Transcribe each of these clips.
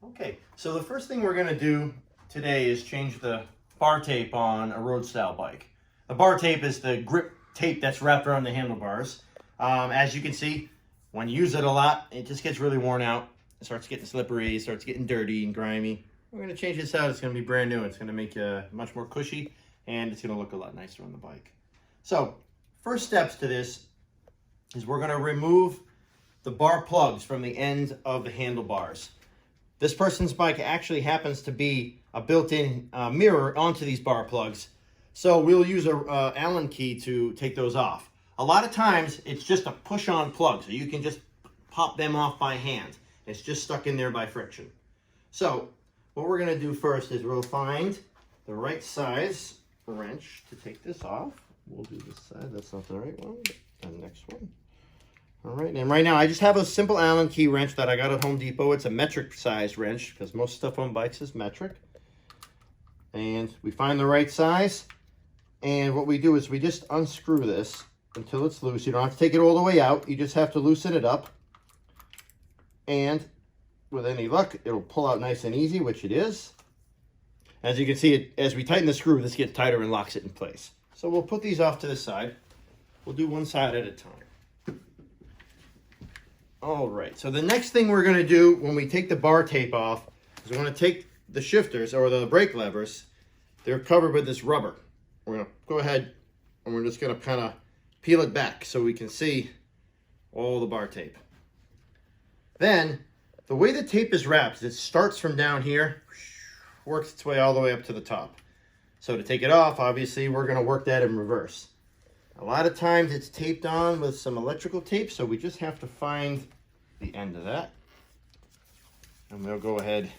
Okay, so the first thing we're going to do today is change the bar tape on a road style bike. The bar tape is the grip tape that's wrapped around the handlebars. As you can see, when you use it a lot, it just gets really worn out. It starts getting slippery, starts getting dirty and grimy. We're going to change this out. It's going to be brand new. It's going to make you much more cushy, and it's going to look a lot nicer on the bike. So, first steps to this is we're going to remove the bar plugs from the end of the handlebars. This person's bike actually happens to be a built-in mirror onto these bar plugs. So we'll use a Allen key to take those off. A lot of times it's just a push-on plug, so you can just pop them off by hand. It's just stuck in there by friction. So what we're gonna do first is we'll find the right size wrench to take this off. We'll do this side, that's not the right one, and the next one. All right, and right now I just have a simple Allen key wrench that I got at Home Depot. It's a metric size wrench because most stuff on bikes is metric. And we find the right size. And what we do is we just unscrew this until it's loose. You don't have to take it all the way out. You just have to loosen it up. And with any luck, it'll pull out nice and easy, which it is. As you can see, as we tighten the screw, this gets tighter and locks it in place. So we'll put these off to the side. We'll do one side at a time. All right, so the next thing we're going to do when we take the bar tape off is we're going to take the shifters or the brake levers. They're covered with this rubber. We're going to go ahead and we're just going to kind of peel it back so we can see all the bar tape. Then, the way the tape is wrapped, it starts from down here, works its way all the way up to the top. So to take it off, obviously, we're going to work that in reverse. A lot of times it's taped on with some electrical tape, so we just have to find the end of that. And we'll go ahead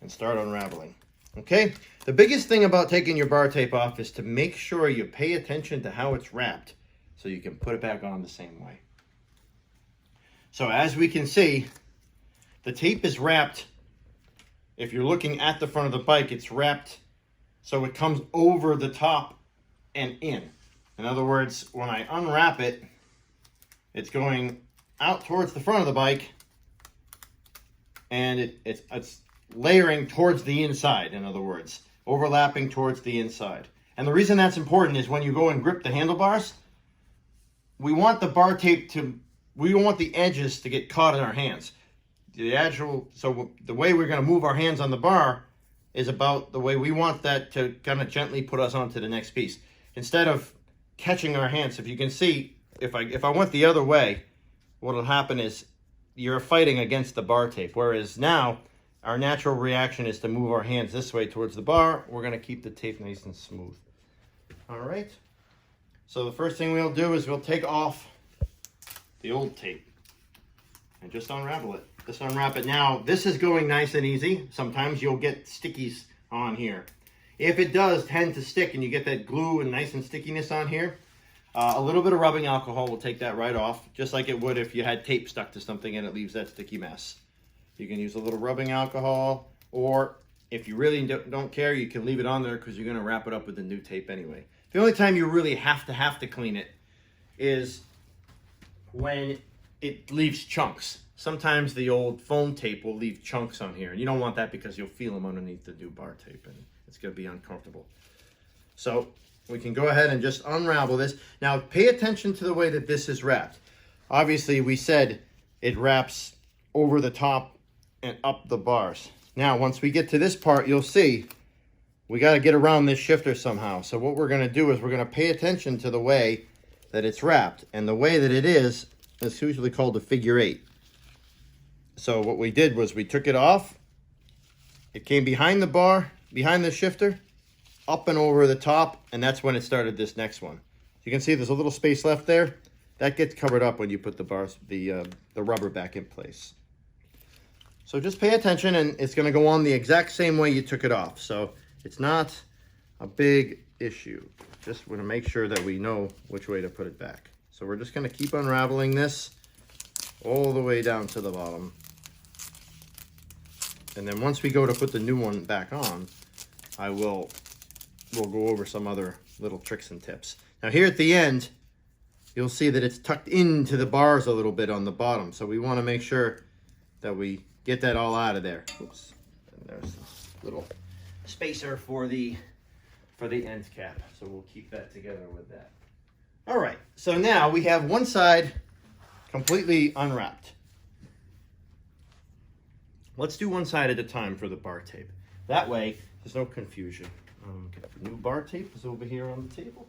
and start unraveling. Okay? The biggest thing about taking your bar tape off is to make sure you pay attention to how it's wrapped so you can put it back on the same way. So as we can see, the tape is wrapped. If you're looking at the front of the bike, it's wrapped so it comes over the top and in. In other words, when I unwrap it, it's going out towards the front of the bike, and it's layering towards the inside, in other words, overlapping towards the inside. And the reason that's important is when you go and grip the handlebars, we want the bar tape we don't want the edges to get caught in our hands. So the way we're going to move our hands on the bar is about the way we want that to kind of gently put us onto the next piece. Instead of catching our hands, if you can see, if I went the other way, what'll happen is you're fighting against the bar tape. Whereas now, our natural reaction is to move our hands this way towards the bar. We're going to keep the tape nice and smooth. All right. So the first thing we'll do is we'll take off the old tape and just unravel it. Just unwrap it. Now, this is going nice and easy. Sometimes you'll get stickies on here. If it does tend to stick and you get that glue and nice and stickiness on here, a little bit of rubbing alcohol will take that right off, just like it would if you had tape stuck to something and it leaves that sticky mess. You can use a little rubbing alcohol, or if you really don't care, you can leave it on there because you're going to wrap it up with the new tape anyway. The only time you really have to clean it is when it leaves chunks. Sometimes the old foam tape will leave chunks on here, and you don't want that because you'll feel them underneath the new bar tape, and it's going to be uncomfortable. So we can go ahead and just unravel this. Now pay attention to the way that this is wrapped. Obviously we said it wraps over the top and up the bars. Now once we get to this part, you'll see we got to get around this shifter somehow. So what we're going to do is we're going to pay attention to the way that it's wrapped. And the way that it is usually called a figure 8. So what we did was we took it off. It came behind the bar, behind the shifter, up and over the top, and that's when it started this next one. You can see there's a little space left there. That gets covered up when you put the rubber back in place. So just pay attention, and it's going to go on the exact same way you took it off. So it's not a big issue. Just want to make sure that we know which way to put it back. So we're just going to keep unraveling this all the way down to the bottom. And then once we go to put the new one back on, we'll go over some other little tricks and tips. Now here at the end, you'll see that it's tucked into the bars a little bit on the bottom. So we want to make sure that we get that all out of there. Oops. And there's a little spacer for the end cap. So we'll keep that together with that. All right, so now we have one side completely unwrapped. Let's do one side at a time for the bar tape. That way, there's no confusion. The new bar tape is over here on the table.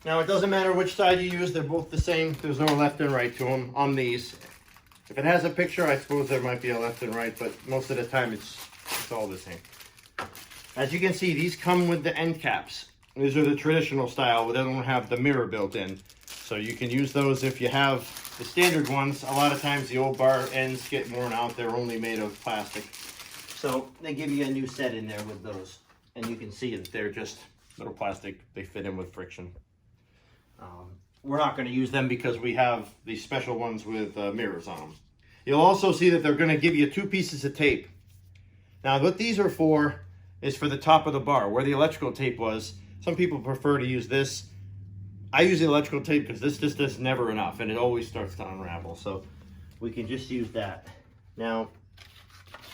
Now, it doesn't matter which side you use. They're both the same. There's no left and right to them on these. If it has a picture, I suppose there might be a left and right, but most of the time it's all the same. As you can see, these come with the end caps. These are the traditional style, but they don't have the mirror built in. So you can use those if you have the standard ones. A lot of times the old bar ends get worn out. They're only made of plastic. So they give you a new set in there with those. And you can see that they're just little plastic. They fit in with friction. We're not going to use them because we have these special ones with mirrors on them. You'll also see that they're going to give you 2 pieces of tape. Now what these are for is for the top of the bar, where the electrical tape was. Some people prefer to use this. I use the electrical tape because this just is never enough and it always starts to unravel. So we can just use that. Now,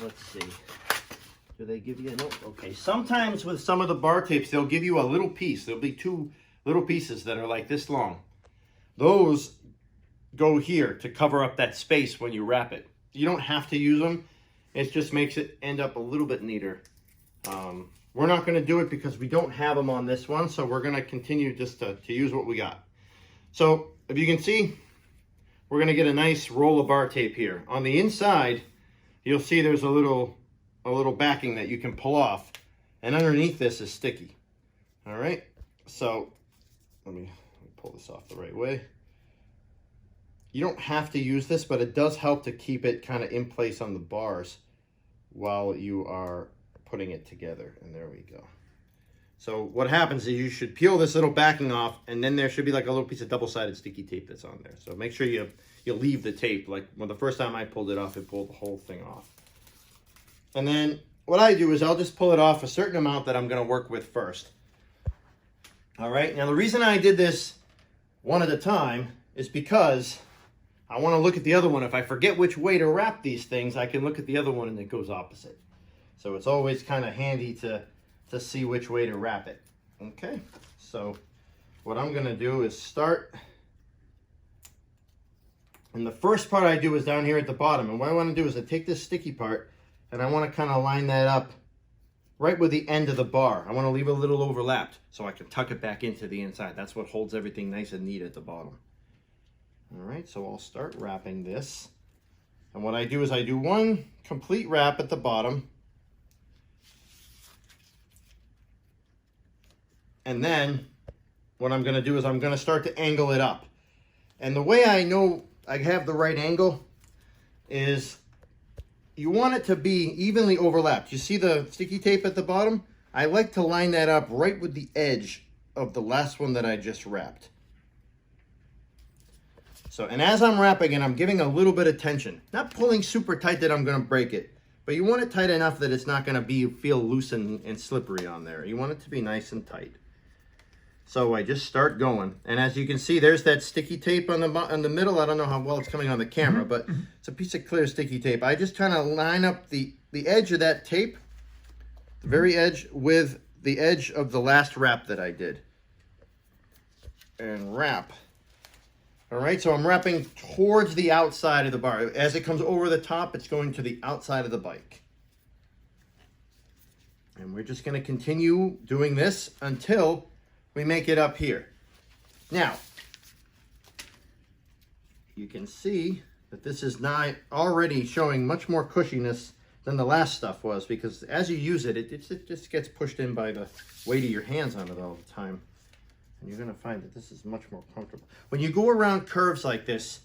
let's see. Do they give you a note? Okay, sometimes with some of the bar tapes, they'll give you a little piece. There'll be 2 little pieces that are like this long. Those go here to cover up that space when you wrap it. You don't have to use them. It just makes it end up a little bit neater. We're not going to do it because we don't have them on this one, so we're going to continue just to use what we got. So if you can see, we're going to get a nice roll of bar tape here. On the inside, you'll see there's a little backing that you can pull off, and underneath this is sticky. All right, so let me pull this off the right way. You don't have to use this, but it does help to keep it kind of in place on the bars while you are putting it together. And there we go. So what happens is you should peel this little backing off, and then there should be like a little piece of double-sided sticky tape that's on there. So make sure you leave the tape. Like when the first time I pulled it off, it pulled the whole thing off. And then what I do is I'll just pull it off a certain amount that I'm going to work with first. All right, now the reason I did this one at a time is because I want to look at the other one. If I forget which way to wrap these things, I can look at the other one and it goes opposite. So it's always kind of handy to see which way to wrap it. Okay, so what I'm going to do is start. And the first part I do is down here at the bottom. And what I want to do is I take this sticky part and I want to kind of line that up right with the end of the bar. I want to leave it a little overlapped so I can tuck it back into the inside. That's what holds everything nice and neat at the bottom. All right, so I'll start wrapping this. And what I do is I do one complete wrap at the bottom. And then what I'm going to do is I'm going to start to angle it up. And the way I know I have the right angle is you want it to be evenly overlapped. You see the sticky tape at the bottom? I like to line that up right with the edge of the last one that I just wrapped. So, and as I'm wrapping it, I'm giving a little bit of tension. Not pulling super tight that I'm going to break it, but you want it tight enough that it's not going to feel loose and slippery on there. You want it to be nice and tight. So I just start going. And as you can see, there's that sticky tape on the middle. I don't know how well it's coming on the camera, but it's a piece of clear sticky tape. I just kind of line up the edge of that tape, the very edge, with the edge of the last wrap that I did. And wrap. All right, so I'm wrapping towards the outside of the bar. As it comes over the top, it's going to the outside of the bike. And we're just going to continue doing this until we make it up here. Now, you can see that this is not already showing much more cushiness than the last stuff was, because as you use it, it just gets pushed in by the weight of your hands on it all the time. And you're going to find that this is much more comfortable. When you go around curves like this,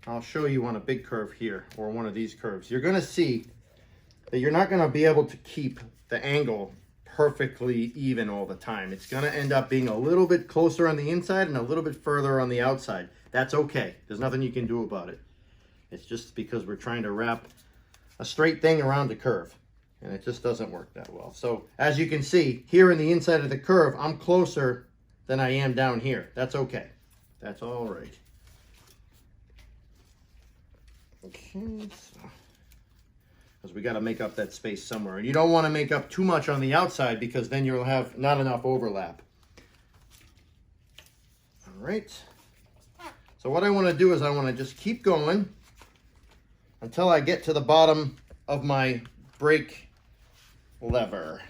I'll show you on a big curve here, or one of these curves, you're going to see that you're not going to be able to keep the angle perfectly even all the time. It's going to end up being a little bit closer on the inside and a little bit further on the outside. That's okay. There's nothing you can do about it. It's just because we're trying to wrap a straight thing around the curve, and it just doesn't work that well. So as you can see, here in the inside of the curve, I'm closer than I am down here. That's okay. That's all right. Okay, because we got to make up that space somewhere. And you don't want to make up too much on the outside because then you'll have not enough overlap. All right. So what I want to do is I want to just keep going until I get to the bottom of my brake lever.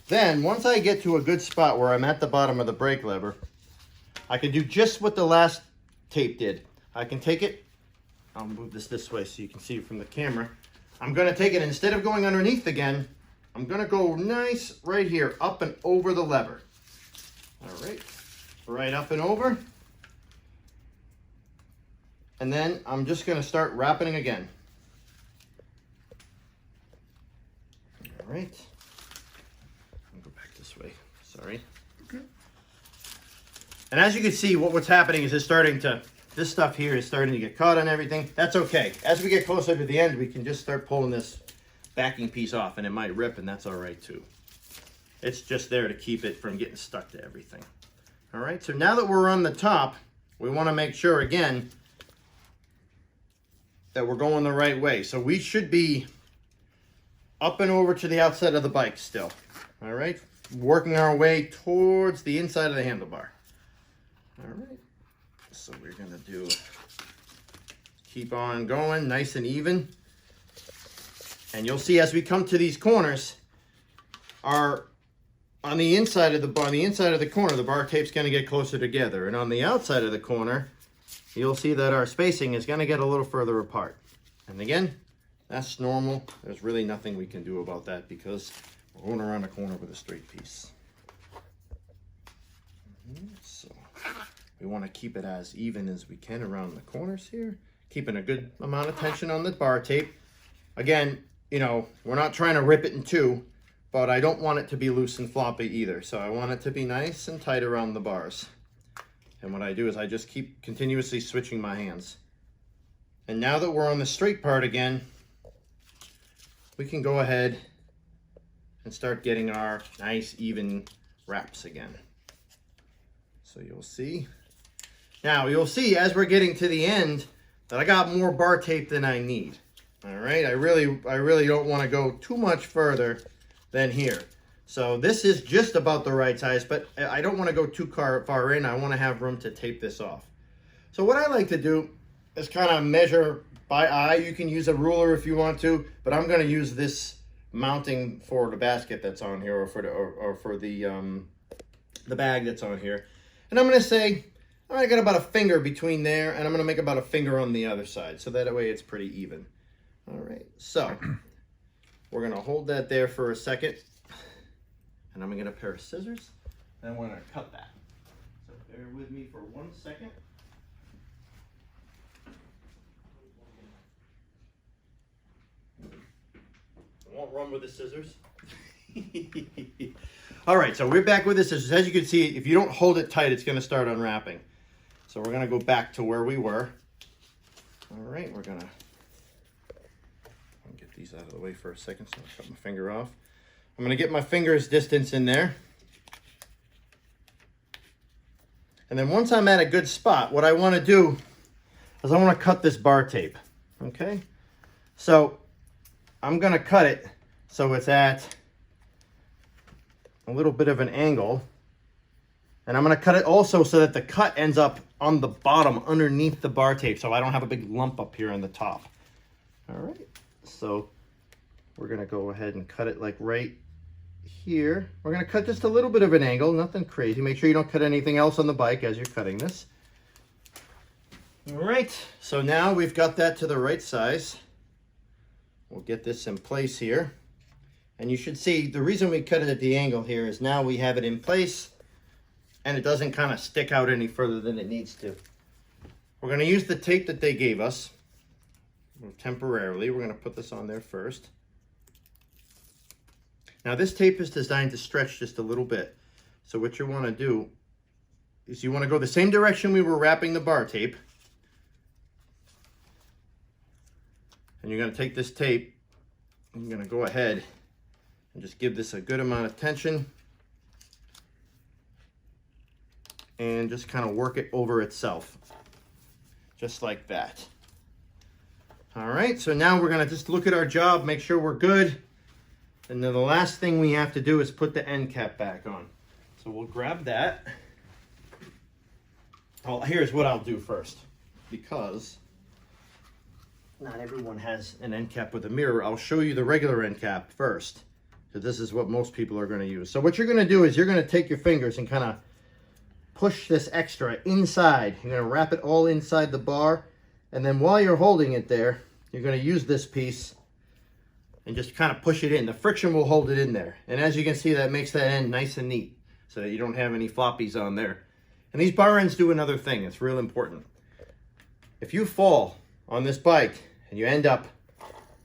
Then, once I get to a good spot where I'm at the bottom of the brake lever, I can do just what the last tape did. I can take it, I'll move this way so you can see it from the camera. I'm going to take it, instead of going underneath again, I'm going to go nice right here, up and over the lever. All right, right up and over. And then I'm just going to start wrapping again. All right. I'll go back this way. Sorry. Okay. And as you can see, what's happening is this stuff here is starting to get caught on everything. That's okay. As we get closer to the end, we can just start pulling this backing piece off, and it might rip, and that's all right too. It's just there to keep it from getting stuck to everything. All right, so now that we're on the top, we want to make sure, again, that we're going the right way. So we should be up and over to the outside of the bike still. All right, working our way towards the inside of the handlebar. All right, so we're gonna keep on going nice and even. And you'll see as we come to these corners, on the inside of the corner, the bar tape's gonna get closer together. And on the outside of the corner, you'll see that our spacing is gonna get a little further apart. And again, that's normal. There's really nothing we can do about that because we're going around the corner with a straight piece. So we want to keep it as even as we can around the corners here, keeping a good amount of tension on the bar tape. Again, you know, we're not trying to rip it in two, but I don't want it to be loose and floppy either. So I want it to be nice and tight around the bars. And what I do is I just keep continuously switching my hands. And now that we're on the straight part again, we can go ahead and start getting our nice even wraps again. So you'll see. Now you'll see as we're getting to the end that I got more bar tape than I need. All right, I really don't want to go too much further than here. So this is just about the right size, but I don't want to go too far in. I want to have room to tape this off. So what I like to do is kind of measure by eye. You can use a ruler if you want to, but I'm going to use this mounting for the basket that's on here, or for the bag that's on here. And I'm going to say, all right, I got about a finger between there, and I'm going to make about a finger on the other side, so that way it's pretty even. All right, so we're going to hold that there for a second, and I'm going to get a pair of scissors, and we're going to cut that. So bear with me for 1 second. I won't run with the scissors. All right, so we're back with the scissors. As you can see, if you don't hold it tight, it's going to start unwrapping. So we're going to go back to where we were. All right, we're going to get these out of the way for a second so I cut my finger off. I'm going to get my finger's distance in there. And then once I'm at a good spot, what I want to do is I want to cut this bar tape. Okay? So I'm going to cut it so it's at a little bit of an angle. And I'm going to cut it also so that the cut ends up on the bottom underneath the bar tape, so I don't have a big lump up here on the top. All right, so we're going to go ahead and cut it like right here. We're going to cut just a little bit of an angle, nothing crazy. Make sure you don't cut anything else on the bike as you're cutting this. All right, so now we've got that to the right size. We'll get this in place here. And you should see the reason we cut it at the angle here is now we have it in place and it doesn't kind of stick out any further than it needs to. We're going to use the tape that they gave us temporarily. We're going to put this on there first. Now this tape is designed to stretch just a little bit. So what you want to do is you want to go the same direction we were wrapping the bar tape. And you're going to take this tape and you're going to go ahead and just give this a good amount of tension and just kind of work it over itself, just like that. All right, so now we're gonna just look at our job, make sure we're good. And then the last thing we have to do is put the end cap back on. So we'll grab that. Well, here's what I'll do first. Because not everyone has an end cap with a mirror, I'll show you the regular end cap first. So this is what most people are gonna use. So what you're gonna do is you're gonna take your fingers and kind of push this extra inside. You're gonna wrap it all inside the bar. And then while you're holding it there, you're going to use this piece and just kind of push it in. The friction will hold it in there. And as you can see, that makes that end nice and neat so that you don't have any floppies on there. And these bar ends do another thing. It's real important. If you fall on this bike and you end up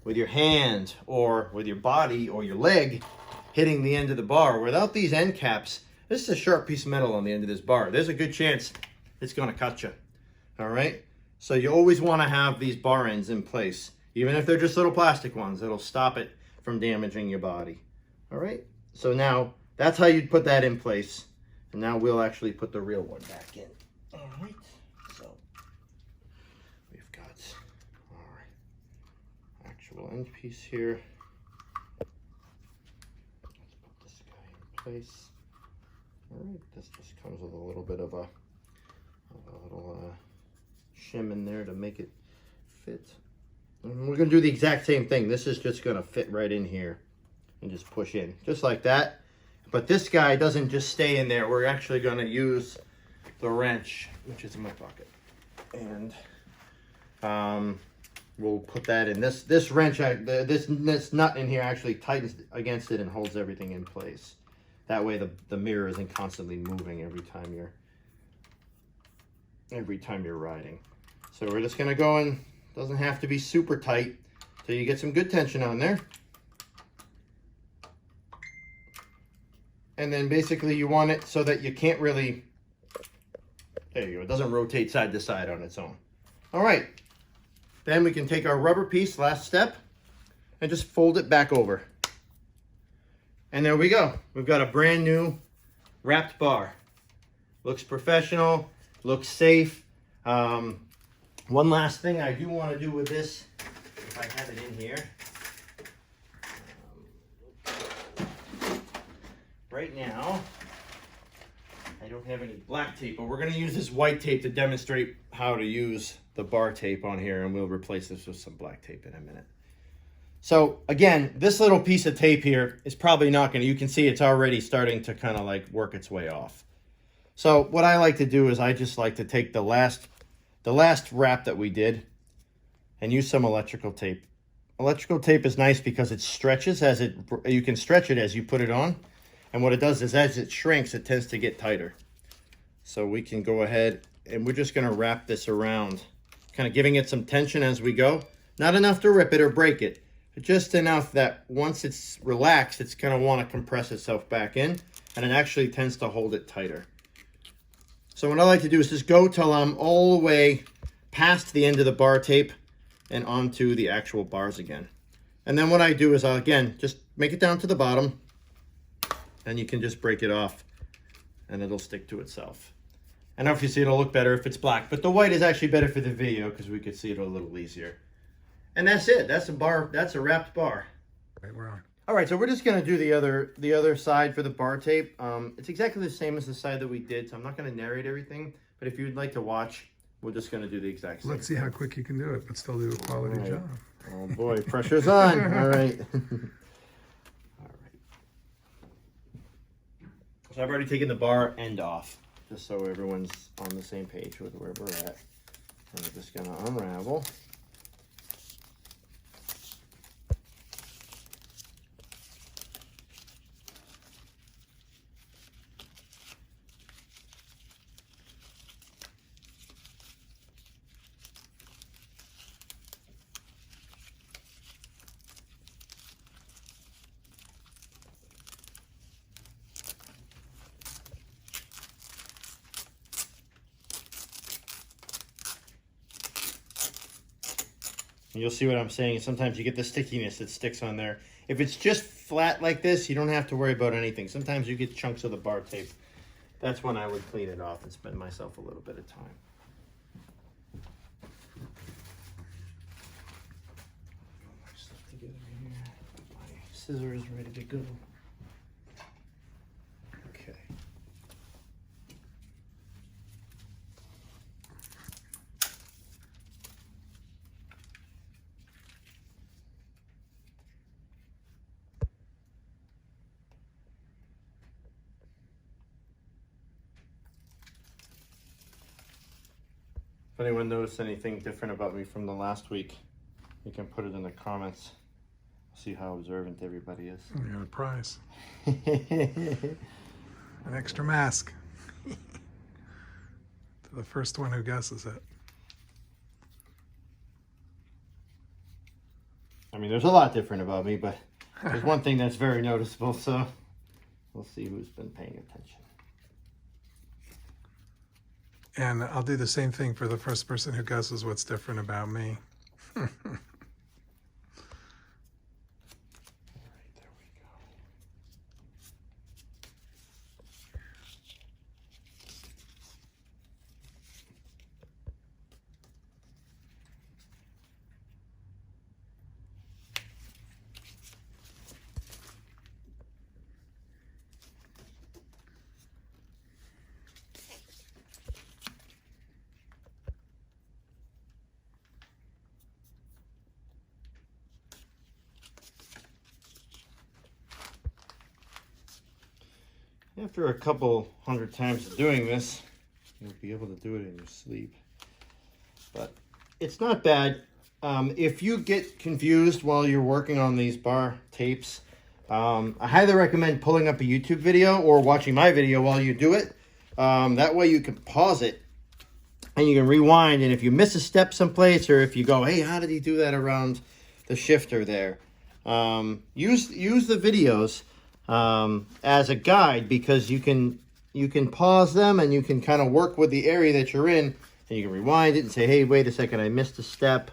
with your hand or with your body or your leg hitting the end of the bar, without these end caps, this is a sharp piece of metal on the end of this bar. There's a good chance it's going to cut you. All right? So you always want to have these bar ends in place, even if they're just little plastic ones. It'll stop it from damaging your body. All right, so now that's how you'd put that in place. And now we'll actually put the real one back in. All right, so we've got our actual end piece here. Let's put this guy in place. All right, this just comes with a little bit of a little shim in there to make it fit. And we're gonna do the exact same thing. This is just gonna fit right in here and just push in, just like that. But this guy doesn't just stay in there. We're actually gonna use the wrench, which is in my pocket. And we'll put that in. This wrench, this nut in here actually tightens against it and holds everything in place. That way the mirror isn't constantly moving every time you're riding. So we're just gonna go in, doesn't have to be super tight, so you get some good tension on there. And then basically you want it so that you can't really, there you go, it doesn't rotate side to side on its own. All right, then we can take our rubber piece, last step, and just fold it back over. And there we go. We've got a brand new wrapped bar. Looks professional, looks safe. One last thing I do want to do with this, if I have it in here. Right now, I don't have any black tape, but we're going to use this white tape to demonstrate how to use the bar tape on here, and we'll replace this with some black tape in a minute. So again, this little piece of tape here is probably not going to, you can see it's already starting to kind of like work its way off. So what I like to do is I just like to take the last wrap that we did and use some electrical tape. Electrical tape is nice because it stretches you can stretch it as you put it on. And what it does is as it shrinks, it tends to get tighter. So we can go ahead and we're just gonna wrap this around, kind of giving it some tension as we go. Not enough to rip it or break it, but just enough that once it's relaxed, it's gonna wanna compress itself back in, and it actually tends to hold it tighter. So what I like to do is just go till I'm all the way past the end of the bar tape and onto the actual bars again. And then what I do is I'll, again, just make it down to the bottom, and you can just break it off and it'll stick to itself. And obviously it'll look better if it's black, but the white is actually better for the video because we could see it a little easier. And that's it. That's a bar. That's a wrapped bar. Right, we're on. All right, so we're just gonna do the other side for the bar tape. It's exactly the same as the side that we did, so I'm not gonna narrate everything. But if you'd like to watch, we're just gonna do the exact same. Let's see how quick you can do it, but still do a quality job. Oh boy, pressure's on. All right. So I've already taken the bar end off, just so everyone's on the same page with where we're at. And we're just gonna unravel. And you'll see what I'm saying. Sometimes you get the stickiness that sticks on there. If it's just flat like this, you don't have to worry about anything. Sometimes you get chunks of the bar tape. That's when I would clean it off and spend myself a little bit of time. scissors ready to go. Okay. If anyone noticed anything different about me from the last week, you can put it in the comments. See how observant everybody is. You got a prize. An extra mask. To the first one who guesses it. I mean, there's a lot different about me, but there's one thing that's very noticeable, so we'll see who's been paying attention. And I'll do the same thing for the first person who guesses what's different about me. All right, there we go. After a couple hundred times of doing this, you'll be able to do it in your sleep. But it's not bad. If you get confused while you're working on these bar tapes, I highly recommend pulling up a YouTube video or watching my video while you do it. That way you can pause it and you can rewind. And if you miss a step someplace, or if you go, hey, how did he do that around the shifter there? Use the videos as a guide, because you can pause them and you can kind of work with the area that you're in, and you can rewind it and say, hey, wait a second, I missed a step.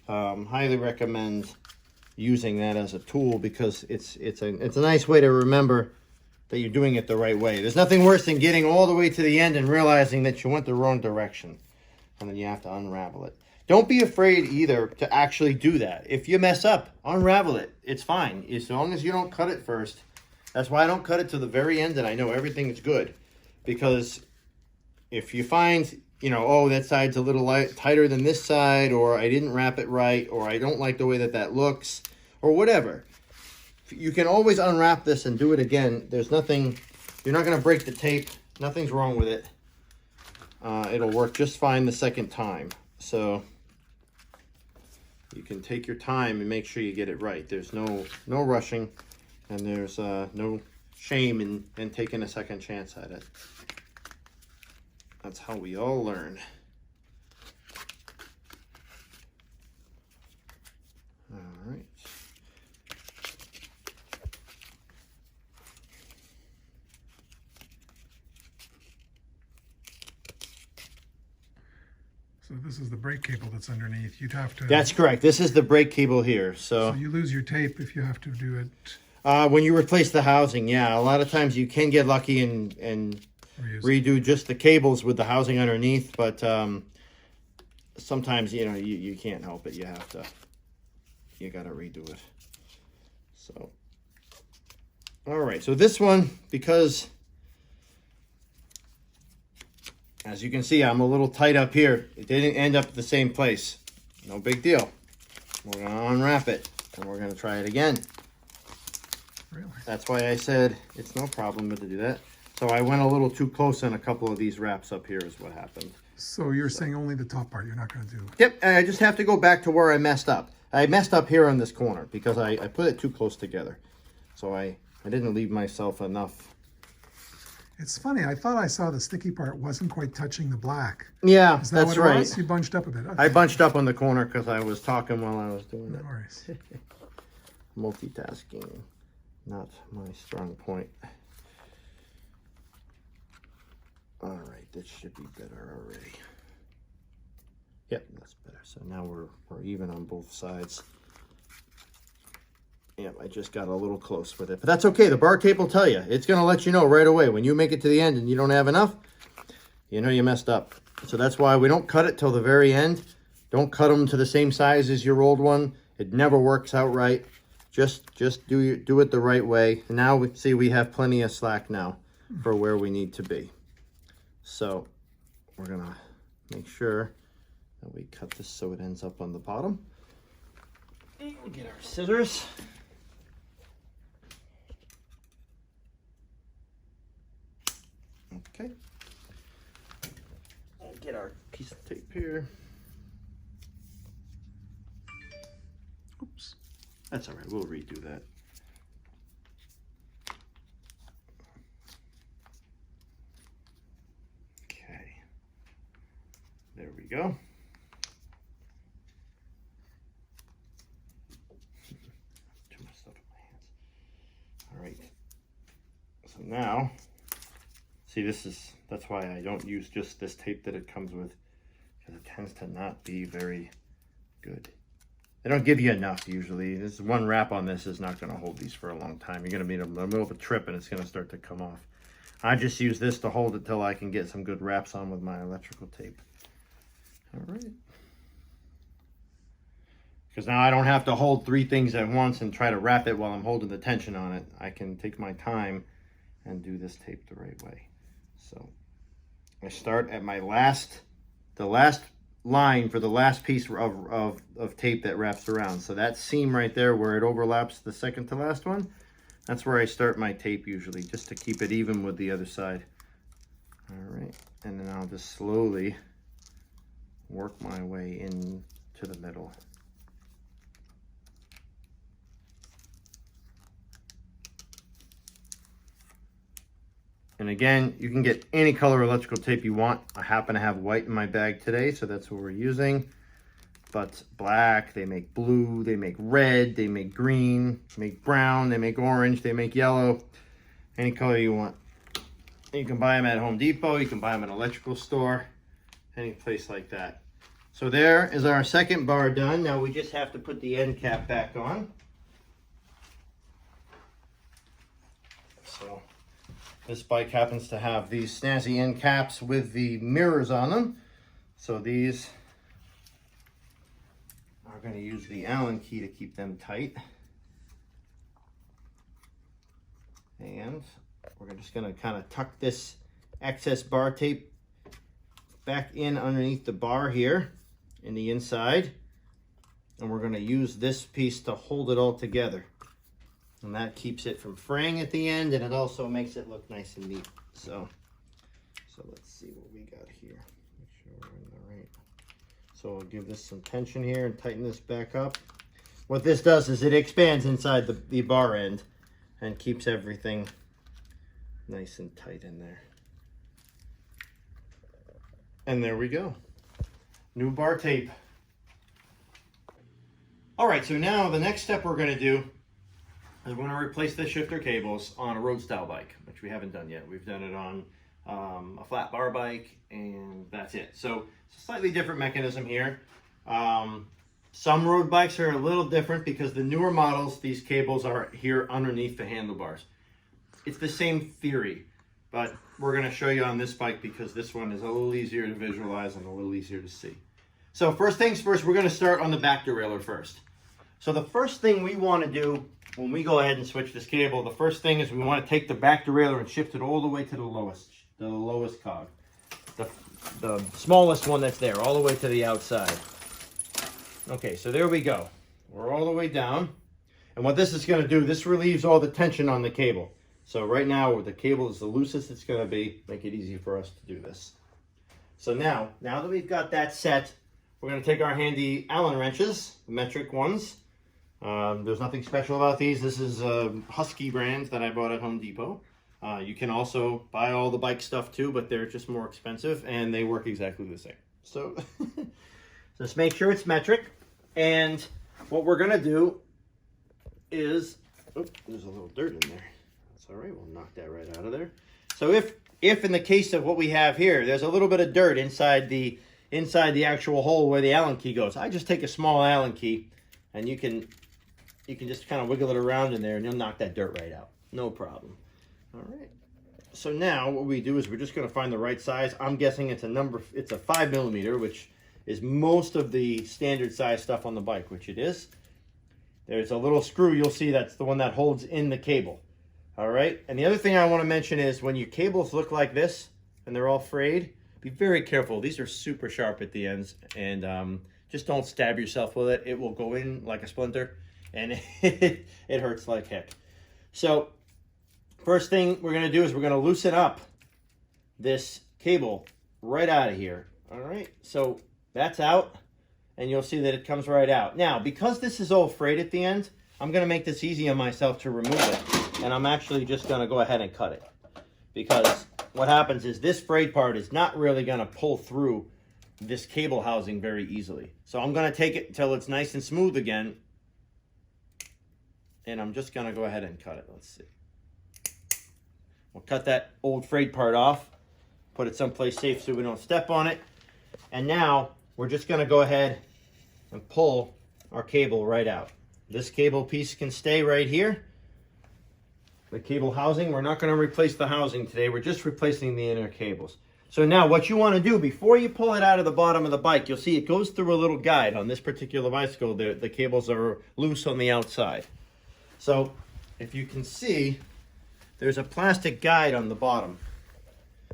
Highly recommend using that as a tool, because it's a nice way to remember that you're doing it the right way. There's nothing worse than getting all the way to the end and realizing that you went the wrong direction, and then you have to unravel it. Don't be afraid either to actually do that. If you mess up, unravel it. It's fine, as long as you don't cut it first. That's why I don't cut it to the very end and I know everything is good. Because if you find, you know, oh, that side's a little tighter than this side, or I didn't wrap it right, or I don't like the way that looks, or whatever, you can always unwrap this and do it again. There's nothing, you're not going to break the tape. Nothing's wrong with it. It'll work just fine the second time. So you can take your time and make sure you get it right. There's no rushing, and there's no shame in taking a second chance at it. That's how we all learn. All right. So this is the brake cable that's underneath. You'd have to... That's correct. This is the brake cable here. So you lose your tape if you have to do it... when you replace the housing, yeah. A lot of times you can get lucky and redo just the cables with the housing underneath, but sometimes, you know, you can't help it. You gotta redo it. So, all right. So this one, because as you can see, I'm a little tight up here. It didn't end up at the same place. No big deal. We're gonna unwrap it and we're gonna try it again. Really? That's why I said it's no problem to do that. So I went a little too close on a couple of these wraps up here is what happened. So you're saying only the top part, you're not going to do... Yep, I just have to go back to where I messed up. I messed up here on this corner because I put it too close together. So I didn't leave myself enough. It's funny, I thought I saw the sticky part wasn't quite touching the black. Yeah, Is that that's what it right. was? You bunched up a bit. Okay. I bunched up on the corner because I was talking while I was doing No it. worries. Multitasking, not my strong point. All right, that should be better already. Yep, that's better. So now we're even on both sides. Yep, I just got a little close with it, but that's okay. The bar tape will tell you. It's going to let you know right away. When you make it to the end and you don't have enough, you know you messed up. So that's why we don't cut it till the very end. Don't cut them to the same size as your old one. It never works out right. Just do it the right way. And now we see we have plenty of slack now for where we need to be. So we're gonna make sure that we cut this so it ends up on the bottom. And we'll get our scissors. Okay. We'll get our piece of tape here. Oops. That's all right, we'll redo that. Okay. There we go. Too much stuff in my hands. All right. So now, see, that's why I don't use just this tape that it comes with, because it tends to not be very good. They don't give you enough usually. This one wrap on this is not going to hold these for a long time. You're going to be in the middle of a trip and it's going to start to come off. I just use this to hold it till I can get some good wraps on with my electrical tape. All right. Because now I don't have to hold 3 things at once and try to wrap it while I'm holding the tension on it. I can take my time and do this tape the right way. So I start at the last line for the last piece of tape that wraps around. So that seam right there where it overlaps the second to last one, that's where I start my tape usually, just to keep it even with the other side. All right, and then I'll just slowly work my way into the middle. And again, you can get any color electrical tape you want. I happen to have white in my bag today, so that's what we're using. But black, they make blue, they make red, they make green, they make brown, they make orange, they make yellow. Any color you want. And you can buy them at Home Depot, you can buy them at an electrical store, any place like that. So there is our second bar done. Now we just have to put the end cap back on. So this bike happens to have these snazzy end caps with the mirrors on them. So these are going to use the Allen key to keep them tight. And we're just going to kind of tuck this excess bar tape back in underneath the bar here in the inside. And we're going to use this piece to hold it all together. And that keeps it from fraying at the end, and it also makes it look nice and neat. So let's see what we got here. Make sure we're in the right. So I'll give this some tension here and tighten this back up. What this does is it expands inside the bar end and keeps everything nice and tight in there. And there we go. New bar tape. All right, so now the next step we're going to do, we're going to replace the shifter cables on a road style bike, which we haven't done yet. We've done it on a flat bar bike, and that's it. So it's a slightly different mechanism here. Some road bikes are a little different because the newer models, these cables are here underneath the handlebars. It's the same theory, but we're going to show you on this bike because this one is a little easier to visualize and a little easier to see. So first things first, we're going to start on the back derailleur first. So the first thing we want to do when we go ahead and switch this cable, the first thing is we want to take the back derailleur and shift it all the way to the lowest cog. The smallest one that's there, all the way to the outside. Okay, so there we go. We're all the way down. And what this is going to do, this relieves all the tension on the cable. So right now, the cable is the loosest it's going to be. Make it easy for us to do this. So now that we've got that set, we're going to take our handy Allen wrenches, the metric ones. There's nothing special about these. This is a Husky brand that I bought at Home Depot. You can also buy all the bike stuff too, but they're just more expensive and they work exactly the same. So just make sure it's metric. And what we're going to do is, oops, there's a little dirt in there. That's all right. We'll knock that right out of there. So if in the case of what we have here, there's a little bit of dirt inside the actual hole where the Allen key goes, I just take a small Allen key and you can just kind of wiggle it around in there and you'll knock that dirt right out. No problem. All right. So now what we do is we're just going to find the right size. I'm guessing it's a 5mm, which is most of the standard size stuff on the bike, which it is. there's a little screw you'll see that's the one that holds in the cable. All right, and the other thing I want to mention is when your cables look like this and they're all frayed, be very careful. These are super sharp at the ends, and just don't stab yourself with it. It will go in like a splinter, and it hurts like heck. So first thing we're going to do is we're going to loosen up this cable right out of here. All right, so that's out, and you'll see that it comes right out. Now, because this is all frayed at the end, I'm going to make this easy on myself to remove it, and I'm actually just going to go ahead and cut it, because what happens is this frayed part is not really going to pull through this cable housing very easily. So I'm going to take it until it's nice and smooth again, and I'm just going to go ahead and cut it. Let's see. We'll cut that old frayed part off, put it someplace safe so we don't step on it. And now we're just going to go ahead and pull our cable right out. This cable piece can stay right here. The cable housing, we're not going to replace the housing today. We're just replacing the inner cables. So now what you want to do before you pull it out of the bottom of the bike, you'll see it goes through a little guide. On this particular bicycle, the cables are loose on the outside. So if you can see, there's a plastic guide on the bottom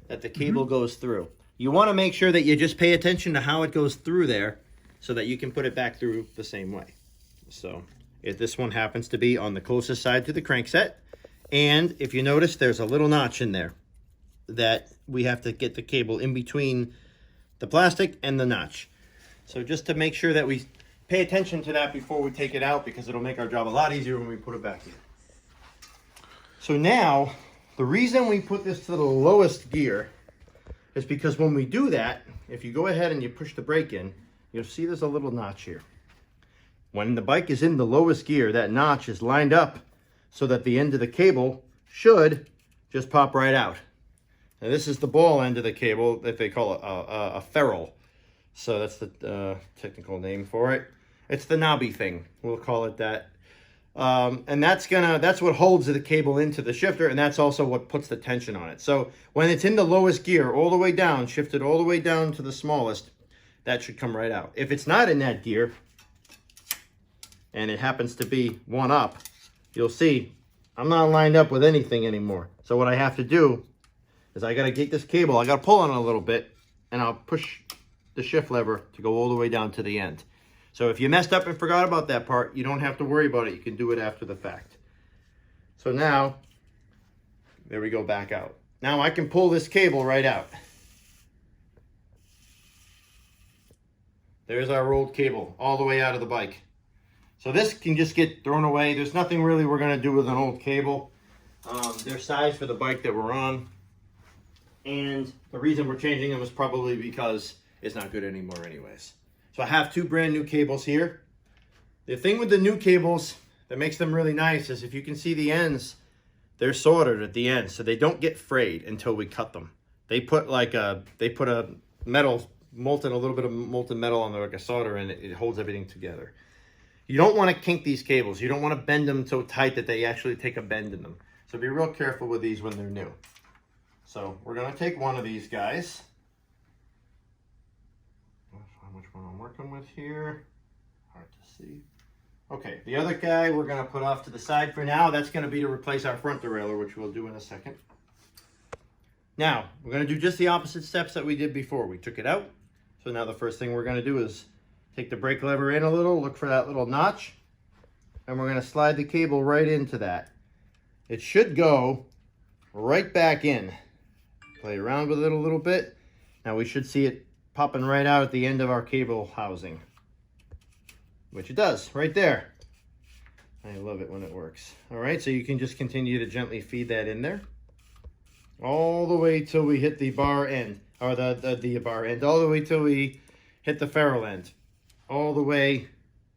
that the cable goes through. You want to make sure that you just pay attention to how it goes through there so that you can put it back through the same way. So if this one happens to be on the closest side to the crankset, and if you notice, there's a little notch in there that we have to get the cable in between the plastic and the notch. So just to make sure that we pay attention to that before we take it out, because it'll make our job a lot easier when we put it back in. So now, the reason we put this to the lowest gear is because when we do that, if you go ahead and you push the brake in, you'll see there's a little notch here. When the bike is in the lowest gear, that notch is lined up so that the end of the cable should just pop right out. Now this is the ball end of the cable that they call a ferrule. So that's the technical name for it. It's the knobby thing, we'll call it that. And that's what holds the cable into the shifter, and that's also what puts the tension on it. So when it's in the lowest gear, all the way down, shifted all the way down to the smallest, that should come right out. If it's not in that gear, and it happens to be one up, you'll see I'm not lined up with anything anymore. So what I have to do is I got to get this cable, I got to pull on it a little bit, and I'll push the shift lever to go all the way down to the end. So if you messed up and forgot about that part, you don't have to worry about it. You can do it after the fact. So now, there we go, back out. Now I can pull this cable right out. There's our old cable all the way out of the bike. So this can just get thrown away. There's nothing really we're going to do with an old cable. They're sized for the bike that we're on. And the reason we're changing them is probably because it's not good anymore anyways. So I have two brand new cables here. The thing with the new cables that makes them really nice is if you can see the ends, they're soldered at the end, so they don't get frayed until we cut them. They put a metal, a little bit of molten metal on there, like a solder, and it holds everything together. You don't want to kink these cables. You don't want to bend them so tight that they actually take a bend in them. So be real careful with these when they're new. So we're going to take one of these guys. Which one I'm working with here. Hard to see. Okay, the other guy we're going to put off to the side for now. That's going to be to replace our front derailleur, which we'll do in a second. Now, we're going to do just the opposite steps that we did before. We took it out. So now the first thing we're going to do is take the brake lever in a little, look for that little notch, and we're going to slide the cable right into that. It should go right back in. Play around with it a little bit. Now we should see it popping right out at the end of our cable housing, which it does right there. I love it when it works. All right, so you can just continue to gently feed that in there all the way till we hit the bar end, or the bar end, all the way till we hit the ferrule end, all the way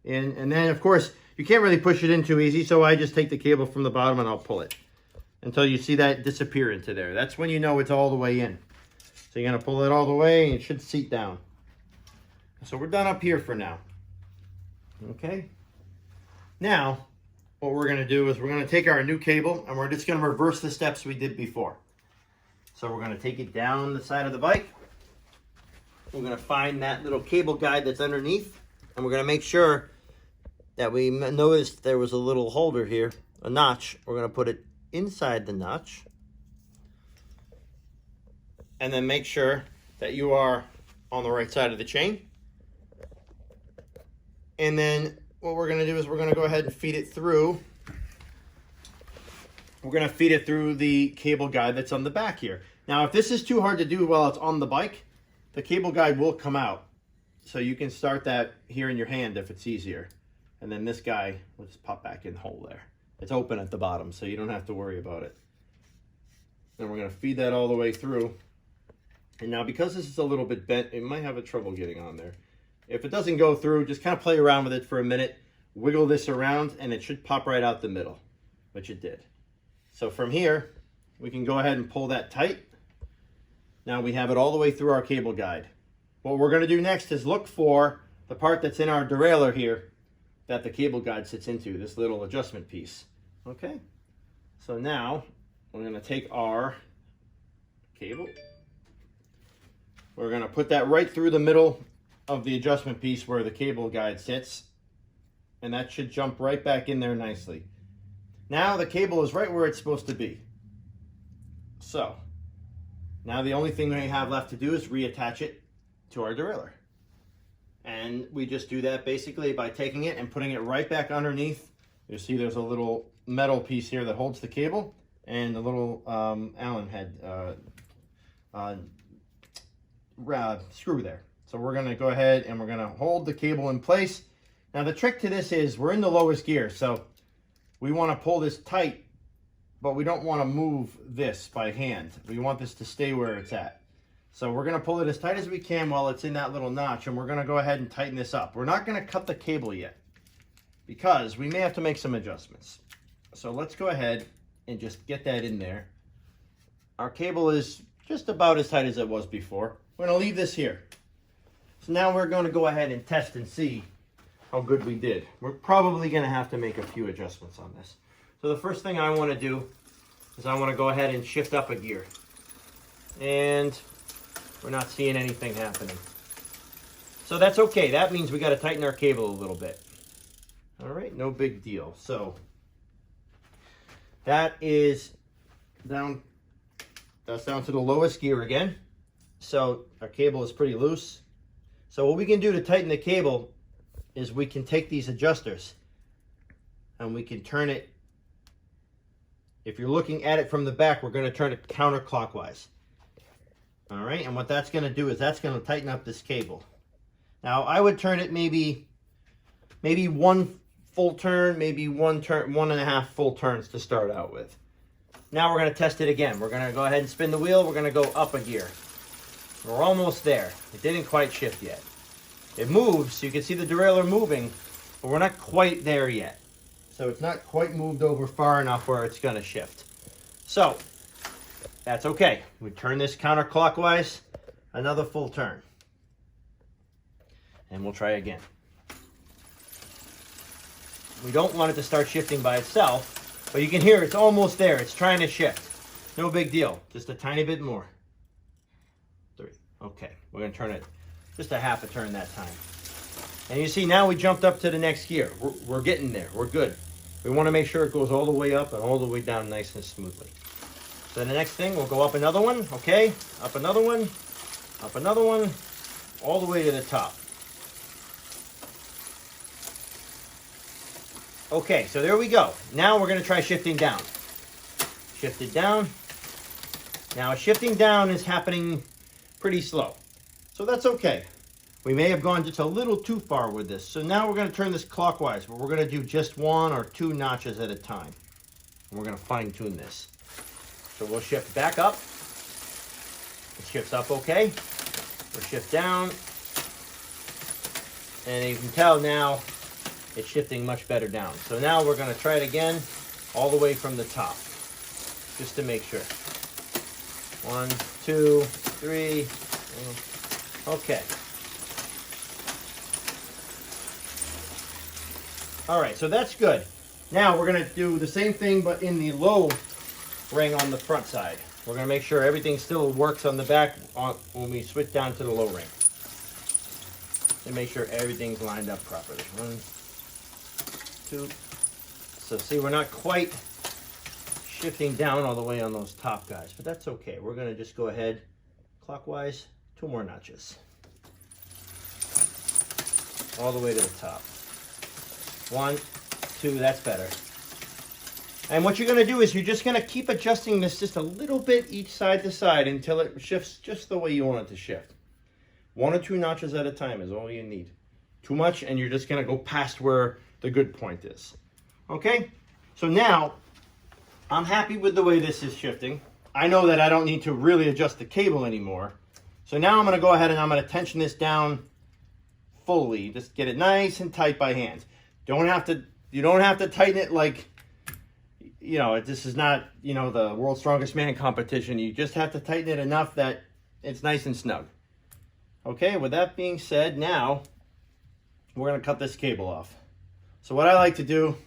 in. And then of course you can't really push it in too easy, so I just take the cable from the bottom and I'll pull it until you see that disappear into there. That's when you know it's all the way in. So you're going to pull it all the way and it should seat down. So we're done up here for now. Okay. Now, what we're going to do is we're going to take our new cable and we're just going to reverse the steps we did before. So we're going to take it down the side of the bike. We're going to find that little cable guide that's underneath, and we're going to make sure that we noticed there was a little holder here, a notch. We're going to put it inside the notch. And then make sure that you are on the right side of the chain. And then what we're going to do is we're going to go ahead and feed it through. We're going to feed it through the cable guide that's on the back here. Now, if this is too hard to do while it's on the bike, the cable guide will come out. So you can start that here in your hand if it's easier. And then this guy will just pop back in the hole there. It's open at the bottom, so you don't have to worry about it. And we're going to feed that all the way through. And now, because this is a little bit bent, it might have a trouble getting on there. If it doesn't go through, just kind of play around with it for a minute, wiggle this around, and it should pop right out the middle, which it did. So from here, we can go ahead and pull that tight. Now we have it all the way through our cable guide. What we're going to do next is look for the part that's in our derailleur here that the cable guide sits into, this little adjustment piece. Okay, so now we're going to take our cable. We're going to put that right through the middle of the adjustment piece where the cable guide sits, and that should jump right back in there nicely. Now the cable is right where it's supposed to be. So now the only thing we have left to do is reattach it to our derailleur. And we just do that basically by taking it and putting it right back underneath. You'll see there's a little metal piece here that holds the cable and a little Allen head screw there. So we're going to go ahead and we're going to hold the cable in place. Now the trick to this is we're in the lowest gear, so we want to pull this tight, but we don't want to move this by hand. We want this to stay where it's at. So we're going to pull it as tight as we can while it's in that little notch, and we're going to go ahead and tighten this up. We're not going to cut the cable yet because we may have to make some adjustments. So let's go ahead and just get that in there. Our cable is just about as tight as it was before. We're going to leave this here. So now we're going to go ahead and test and see how good we did. We're probably going to have to make a few adjustments on this. So the first thing I want to do is I want to go ahead and shift up a gear. And we're not seeing anything happening. So that's okay. That means we got to tighten our cable a little bit. All right, no big deal. So that is down. That's down to the lowest gear again. So our cable is pretty loose. So what we can do to tighten the cable is we can take these adjusters and we can turn it. If you're looking at it from the back, we're going to turn it counterclockwise. All right, and what that's going to do is that's going to tighten up this cable. Now I would turn it maybe one full turn, maybe one and a half full turns to start out with. Now we're going to test it again. We're going to go ahead and spin the wheel. We're going to go up a gear. We're almost there. It didn't quite shift yet. It moves, so you can see the derailleur moving, but we're not quite there yet. So it's not quite moved over far enough where it's going to shift. So that's okay. We turn this counterclockwise, another full turn. And we'll try again. We don't want it to start shifting by itself, but you can hear it's almost there. It's trying to shift. No big deal. Just a tiny bit more. 3. Okay, we're going to turn it just a half a turn that time. And you see now we jumped up to the next gear. We're getting there. We're good. We want to make sure it goes all the way up and all the way down nice and smoothly. So the next thing, we'll go up another one. Okay, up another one, all the way to the top. Okay, so there we go. Now we're going to try shifting down. Shift it down. Now shifting down is happening pretty slow. So that's okay. We may have gone just a little too far with this. So now we're going to turn this clockwise, but we're going to do just 1 or 2 notches at a time. And we're going to fine tune this. So we'll shift back up. It shifts up okay. We'll shift down. And you can tell now it's shifting much better down. So now we're going to try it again all the way from the top, just to make sure. 1, 2, 3. Okay. All right, so that's good. Now we're going to do the same thing, but in the low ring on the front side. We're going to make sure everything still works on the back when we switch down to the low ring. And make sure everything's lined up properly. 1, 2. So see, we're not quite shifting down all the way on those top guys, but that's okay. We're gonna just go ahead clockwise, 2 more notches. All the way to the top. 1, 2, that's better. And what you're gonna do is you're just gonna keep adjusting this just a little bit each side to side until it shifts just the way you want it to shift. 1 or 2 notches at a time is all you need. Too much and you're just gonna go past where the good point is. Okay, so now I'm happy with the way this is shifting. I know that I don't need to really adjust the cable anymore. So now I'm gonna go ahead and I'm gonna tension this down fully. Just get it nice and tight by hand. You don't have to tighten it like, you know, this is not, you know, the world's strongest man competition. You just have to tighten it enough that it's nice and snug. Okay, with that being said, now we're gonna cut this cable off. So what I like to do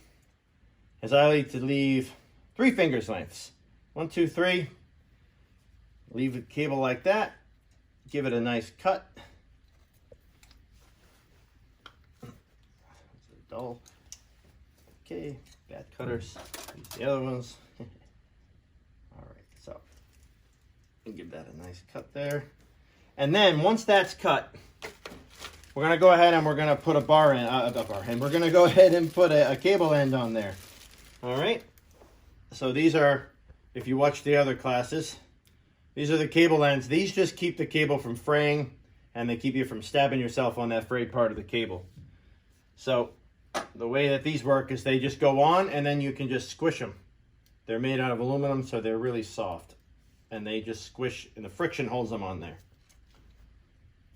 is I like to leave 3 fingers lengths. 1, 2, 3. Leave the cable like that. Give it a nice cut. Dull. Okay, bad cutters. Use the other ones. All right, so give that a nice cut there. And then once that's cut, we're gonna go ahead and we're gonna put a bar in, we're gonna go ahead and put a cable end on there. All right. So these are, if you watch the other classes, these are the cable ends. These just keep the cable from fraying and they keep you from stabbing yourself on that frayed part of the cable. So the way that these work is they just go on and then you can just squish them. They're made out of aluminum, so they're really soft. And they just squish and the friction holds them on there.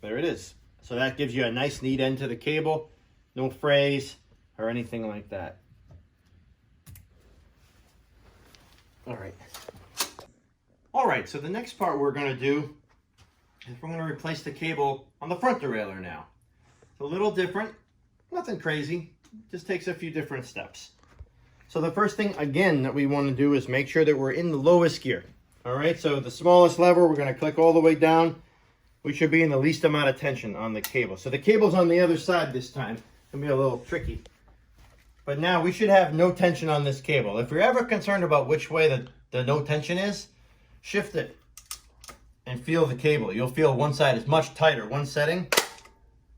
There it is. So that gives you a nice neat end to the cable. No frays or anything like that. All right, so the next part we're going to do is we're going to replace the cable on the front derailleur now. It's a little different, nothing crazy, just takes a few different steps. So the first thing, again, that we want to do is make sure that we're in the lowest gear. All right, so the smallest lever, we're going to click all the way down. We should be in the least amount of tension on the cable. So the cable's on the other side this time. It's going to be a little tricky. But now we should have no tension on this cable. If you're ever concerned about which way the no tension is, shift it and feel the cable. You'll feel one side is much tighter, one setting,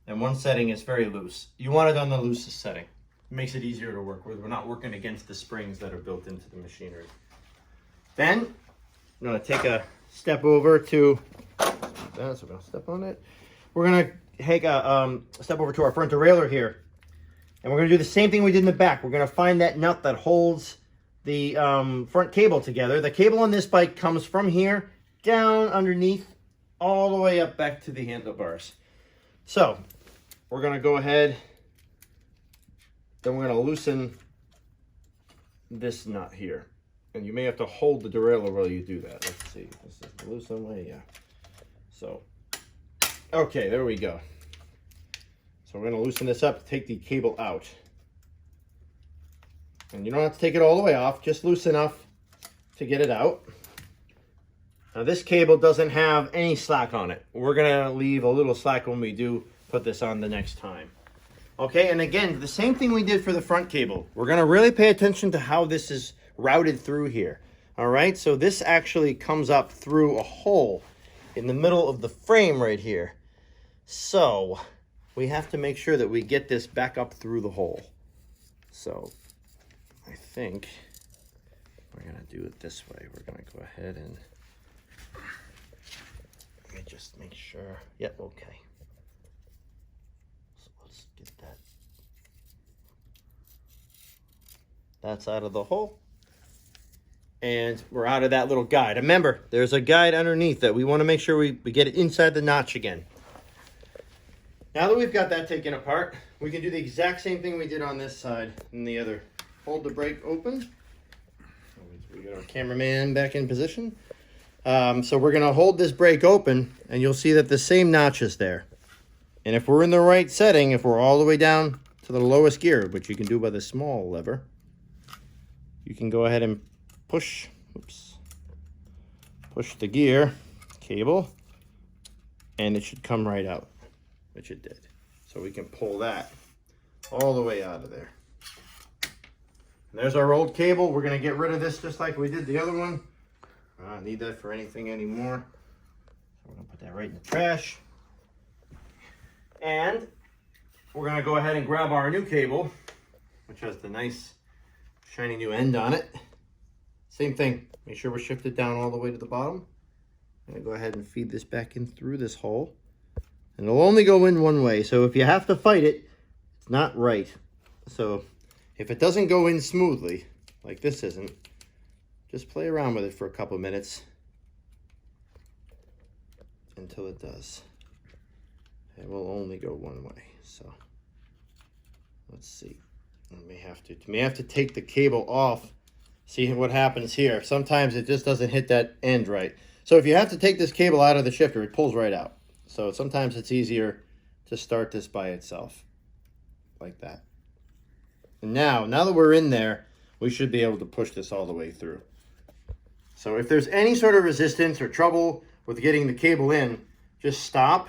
and one setting is very loose. You want it on the loosest setting. It makes it easier to work with. We're not working against the springs that are built into the machinery. Then, I'm gonna take a step over to, so we're gonna step on it. We're gonna take a step over to our front derailleur here. And we're gonna do the same thing we did in the back. We're gonna find that nut that holds the front cable together. The cable on this bike comes from here, down underneath, all the way up back to the handlebars. So, we're gonna go ahead, then we're gonna loosen this nut here. And you may have to hold the derailleur while you do that. Let's see, this is the loosen way, yeah. So, okay, there we go. So we're gonna loosen this up, take the cable out. And you don't have to take it all the way off, just loose enough to get it out. Now this cable doesn't have any slack on it. We're gonna leave a little slack when we do put this on the next time. Okay, and again, the same thing we did for the front cable. We're gonna really pay attention to how this is routed through here. All right, so this actually comes up through a hole in the middle of the frame right here. So we have to make sure that we get this back up through the hole. So I think we're gonna do it this way. We're gonna go ahead and let me just make sure. Yep, okay. So let's get that. That's out of the hole. And we're out of that little guide. Remember, there's a guide underneath that we want to make sure we get it inside the notch again. Now that we've got that taken apart, we can do the exact same thing we did on this side and the other. Hold the brake open. We got our cameraman back in position. So we're going to hold this brake open, and you'll see that the same notch is there. And if we're in the right setting, if we're all the way down to the lowest gear, which you can do by the small lever, you can go ahead and push the gear cable, and it should come right out, which it did. So we can pull that all the way out of there. And there's our old cable. We're gonna get rid of this just like we did the other one. I don't need that for anything anymore. So we're gonna put that right in the trash. And we're gonna go ahead and grab our new cable, which has the nice shiny new end on it. Same thing, make sure we're shifted down all the way to the bottom. I'm gonna go ahead and feed this back in through this hole. And it'll only go in one way, so if you have to fight it, it's not right. So if it doesn't go in smoothly, like this isn't, just play around with it for a couple minutes until it does. It will only go one way, so let's see. We may have to take the cable off. See what happens here. Sometimes it just doesn't hit that end right. So if you have to take this cable out of the shifter, it pulls right out. So sometimes it's easier to start this by itself, like that. And now that we're in there, we should be able to push this all the way through. So if there's any sort of resistance or trouble with getting the cable in, just stop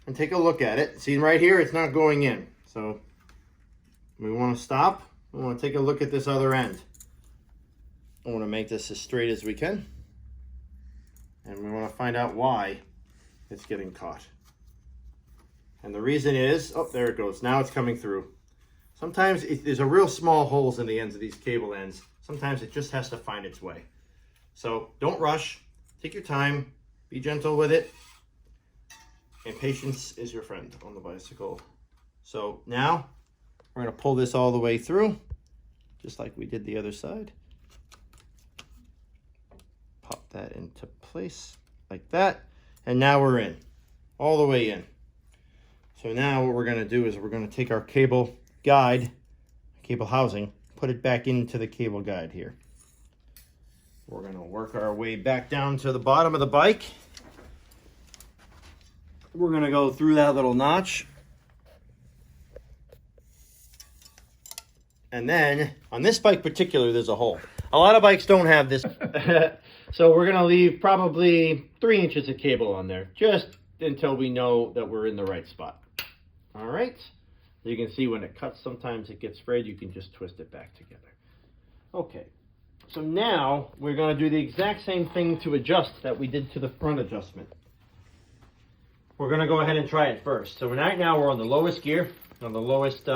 and take a look at it. See right here, it's not going in. So we want to stop. We want to take a look at this other end. I want to make this as straight as we can. And we want to find out why it's getting caught. And the reason is, oh, there it goes. Now it's coming through. Sometimes there's a real small holes in the ends of these cable ends. Sometimes it just has to find its way. So don't rush. Take your time. Be gentle with it. And patience is your friend on the bicycle. So now we're going to pull this all the way through, just like we did the other side. Pop that into place like that. And now we're in, all the way in. So now what we're going to do is we're going to take our cable guide, cable housing, put it back into the cable guide here. We're going to work our way back down to the bottom of the bike. We're going to go through that little notch. And then on this bike particular, there's a hole. A lot of bikes don't have this. So we're going to leave probably 3 inches of cable on there, just until we know that we're in the right spot. All right. You can see when it cuts, sometimes it gets frayed. You can just twist it back together. Okay. So now we're going to do the exact same thing to adjust that we did to the front adjustment. We're going to go ahead and try it first. So right now we're on the lowest gear, on the lowest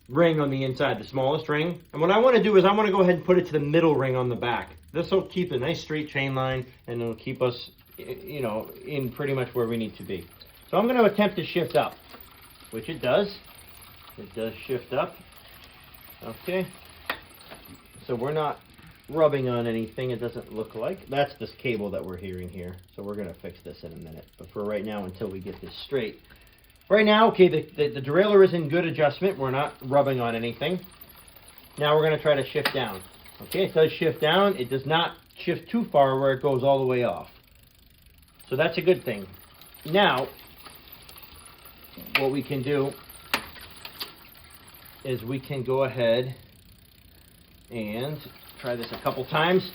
ring on the inside, the smallest ring. And what I want to do is I want to go ahead and put it to the middle ring on the back. This will keep a nice straight chain line, and it'll keep us, you know, in pretty much where we need to be. So I'm going to attempt to shift up, which it does. It does shift up. Okay. So we're not rubbing on anything, it doesn't look like. That's this cable that we're hearing here. So we're going to fix this in a minute. But for right now, until we get this straight. Right now, okay, the derailleur is in good adjustment. We're not rubbing on anything. Now we're going to try to shift down. Okay, it does shift down. It does not shift too far where it goes all the way off. So that's a good thing. Now, what we can do is we can go ahead and try this a couple times.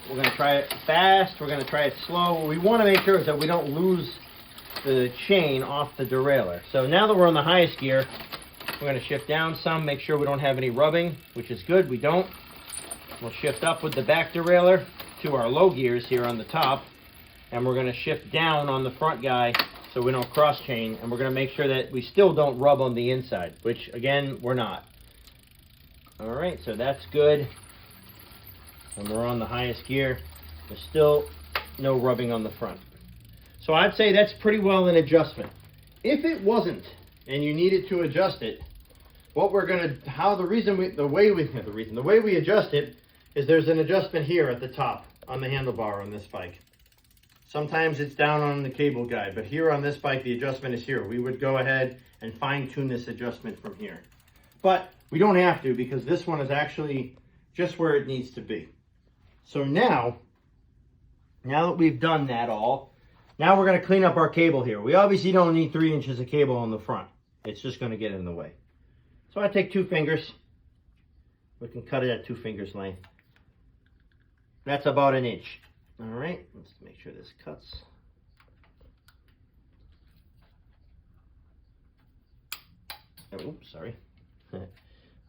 We're going to try it fast. We're going to try it slow. What we want to make sure is that we don't lose the chain off the derailleur. So now that we're on the highest gear, we're going to shift down some, make sure we don't have any rubbing, which is good. We don't. We'll shift up with the back derailleur to our low gears here on the top, and we're going to shift down on the front guy so we don't cross chain, and we're going to make sure that we still don't rub on the inside, which again, we're not. All right, so that's good. And we're on the highest gear. There's still no rubbing on the front. So I'd say that's pretty well an adjustment. If it wasn't, and you needed to adjust it, what we're gonna, the way we adjust it is there's an adjustment here at the top on the handlebar on this bike. Sometimes it's down on the cable guide, but here on this bike, the adjustment is here. We would go ahead and fine tune this adjustment from here. But we don't have to, because this one is actually just where it needs to be. So now that we've done that all, now we're going to clean up our cable here. We obviously don't need 3 inches of cable on the front. It's just going to get in the way. So I take 2 fingers. We can cut it at 2 fingers length. That's about 1 inch. All right, let's make sure this cuts. Oh, oops, sorry.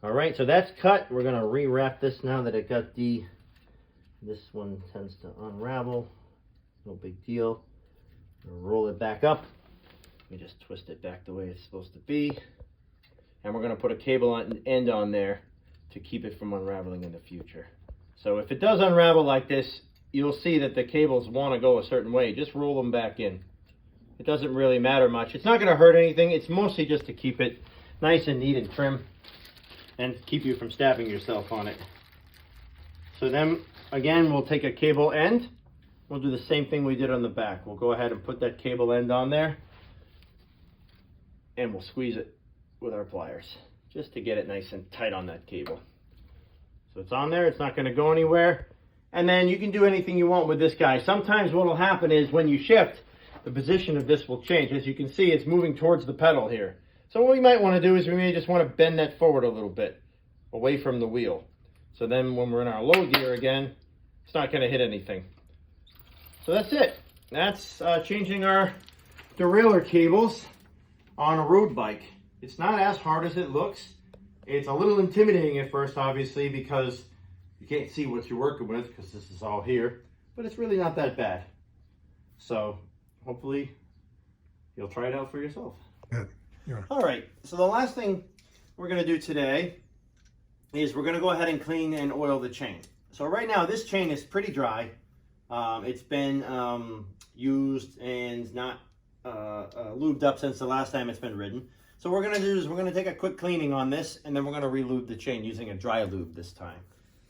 All right, so that's cut. We're gonna rewrap this now that it got this one tends to unravel. No big deal. Roll it back up. We just twist it back the way it's supposed to be. And we're gonna put a cable end on there to keep it from unraveling in the future. So if it does unravel like this, you'll see that the cables wanna go a certain way. Just roll them back in. It doesn't really matter much. It's not gonna hurt anything. It's mostly just to keep it nice and neat and trim and keep you from stabbing yourself on it. So then, again, we'll take a cable end. We'll do the same thing we did on the back. We'll go ahead and put that cable end on there, and we'll squeeze it with our pliers, just to get it nice and tight on that cable. So it's on there, it's not gonna go anywhere. And then you can do anything you want with this guy. Sometimes what will happen is when you shift, the position of this will change. As you can see, it's moving towards the pedal here. So what we might want to do is we may just want to bend that forward a little bit, away from the wheel. So then when we're in our low gear again, it's not going to hit anything. So that's it. That's changing our derailleur cables on a road bike. It's not as hard as it looks. It's a little intimidating at first, obviously, because you can't see what you're working with because this is all here. But it's really not that bad. So hopefully you'll try it out for yourself. Good. All right, so the last thing we're going to do today is we're going to go ahead and clean and oil the chain. So right now this chain is pretty dry. It's been used and not lubed up since the last time it's been ridden. So what we're going to do is we're going to take a quick cleaning on this, and then we're going to re-lube the chain using a dry lube this time.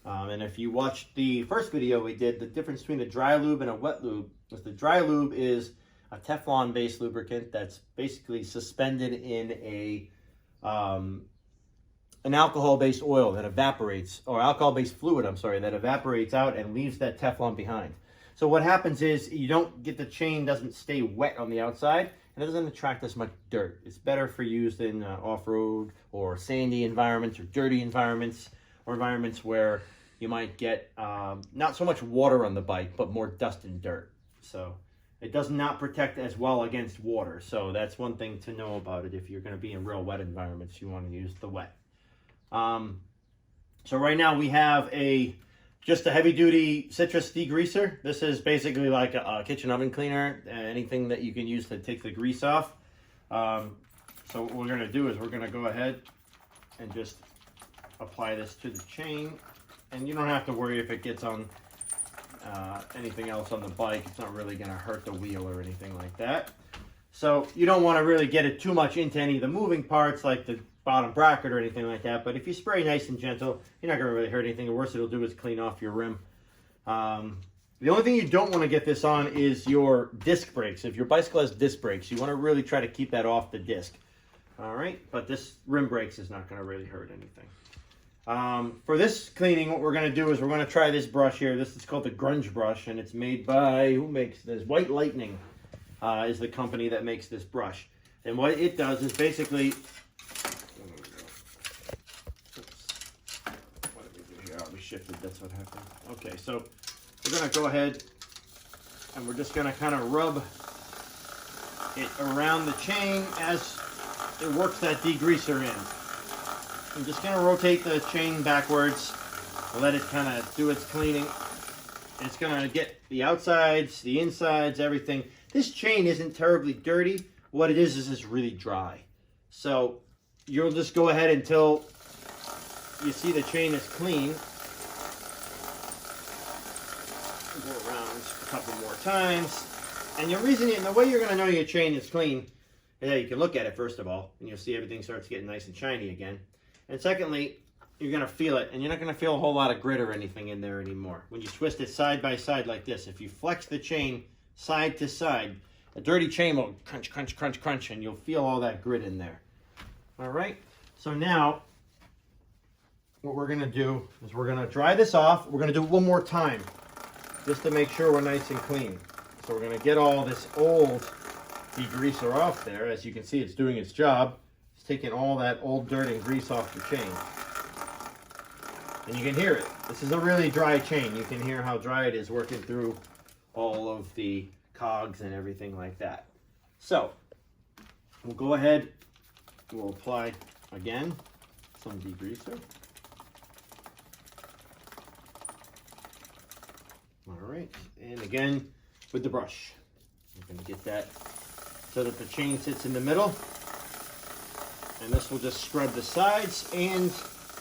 And if you watched the first video we did, the difference between a dry lube and a wet lube is the dry lube is a Teflon-based lubricant that's basically suspended in an alcohol-based oil that evaporates, or alcohol-based fluid, I'm sorry, that evaporates out and leaves that Teflon behind. So what happens is you don't get the chain doesn't stay wet on the outside, and it doesn't attract as much dirt. It's better for use in off-road or sandy environments or dirty environments, or environments where you might get not so much water on the bike, but more dust and dirt. So it does not protect as well against water. So that's one thing to know about it. If you're going to be in real wet environments, you want to use the wet. So right now we have just a heavy duty citrus degreaser. This is basically like a kitchen oven cleaner, anything that you can use to take the grease off. So what we're going to do is we're going to go ahead and just apply this to the chain. And you don't have to worry if it gets on anything else on the bike. It's not really going to hurt the wheel or anything like that. So you don't want to really get it too much into any of the moving parts like the bottom bracket or anything like that. But if you spray nice and gentle, you're not going to really hurt anything. The worst it'll do is clean off your rim. The only thing you don't want to get this on is your disc brakes. If your bicycle has disc brakes, you want to really try to keep that off the disc. All right, but this rim brakes is not going to really hurt anything. For this cleaning, what we're going to do is we're going to try this brush here. This is called the Grunge brush, and it's made by, who makes this? White Lightning is the company that makes this brush. And what it does is basically, what did we do here? Oh, we shifted, that's what happened. Okay, so we're going to go ahead and we're just going to kind of rub it around the chain as it works that degreaser in. I'm just going to rotate the chain backwards and let it kind of do its cleaning. It's going to get the outsides, the insides, everything. This chain isn't terribly dirty. What it is it's really dry. So you'll just go ahead until you see the chain is clean. Go around a couple more times. And the way you're going to know your chain is clean is that you can look at it first of all, and you'll see everything starts getting nice and shiny again. And secondly, you're going to feel it, and you're not going to feel a whole lot of grit or anything in there anymore. When you twist it side by side like this, if you flex the chain side to side, a dirty chain will crunch, crunch, crunch, crunch, and you'll feel all that grit in there. All right, so now what we're going to do is we're going to dry this off. We're going to do it one more time just to make sure we're nice and clean. So we're going to get all this old degreaser off there. As you can see, it's doing its job. It's taking all that old dirt and grease off the chain. And you can hear it. This is a really dry chain. You can hear how dry it is working through all of the cogs and everything like that. So we'll go ahead, we'll apply again, some degreaser. All right, and again with the brush. I'm going to get that so that the chain sits in the middle. And this will just scrub the sides and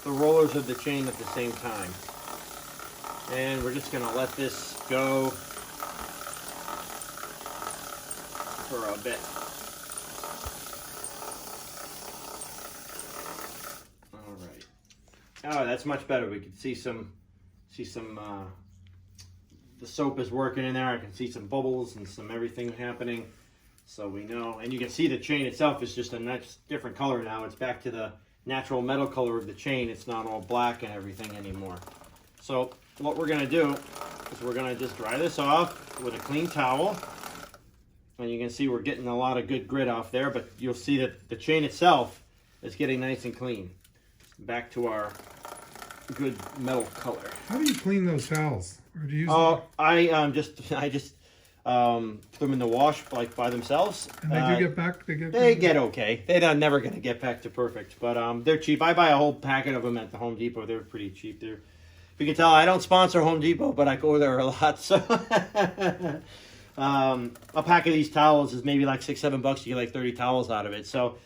the rollers of the chain at the same time. And we're just going to let this go for a bit. All right. Oh, that's much better. We can see some the soap is working in there. I can see some bubbles and some everything happening. So we know, and you can see the chain itself is just a nice different color now. It's back to the natural metal color of the chain. It's not all black and everything anymore. So what we're gonna do is we're gonna just dry this off with a clean towel. And you can see we're getting a lot of good grit off there, but you'll see that the chain itself is getting nice and clean. Back to our good metal color. How do you clean those towels? Or do you use I just put them in the wash like by themselves. and they do get back? They get okay. They're never gonna get back to perfect, but they're cheap. I buy a whole packet of them at the Home Depot. They're pretty cheap. They're, you can tell I don't sponsor Home Depot, but I go there a lot. So a pack of these towels is maybe like $6-7. You get like 30 towels out of it. So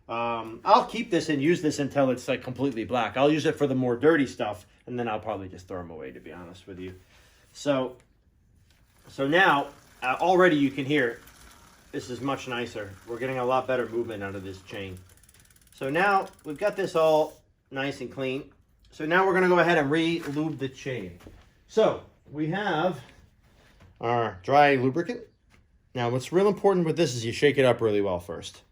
I'll keep this and use this until it's like completely black. I'll use it for the more dirty stuff, and then I'll probably just throw them away, to be honest with you. So now already you can hear this is much nicer. We're getting a lot better movement out of this chain. So now we've got this all nice and clean. So now we're going to go ahead and re-lube the chain. So we have our dry lubricant. Now what's real important with this is you shake it up really well first.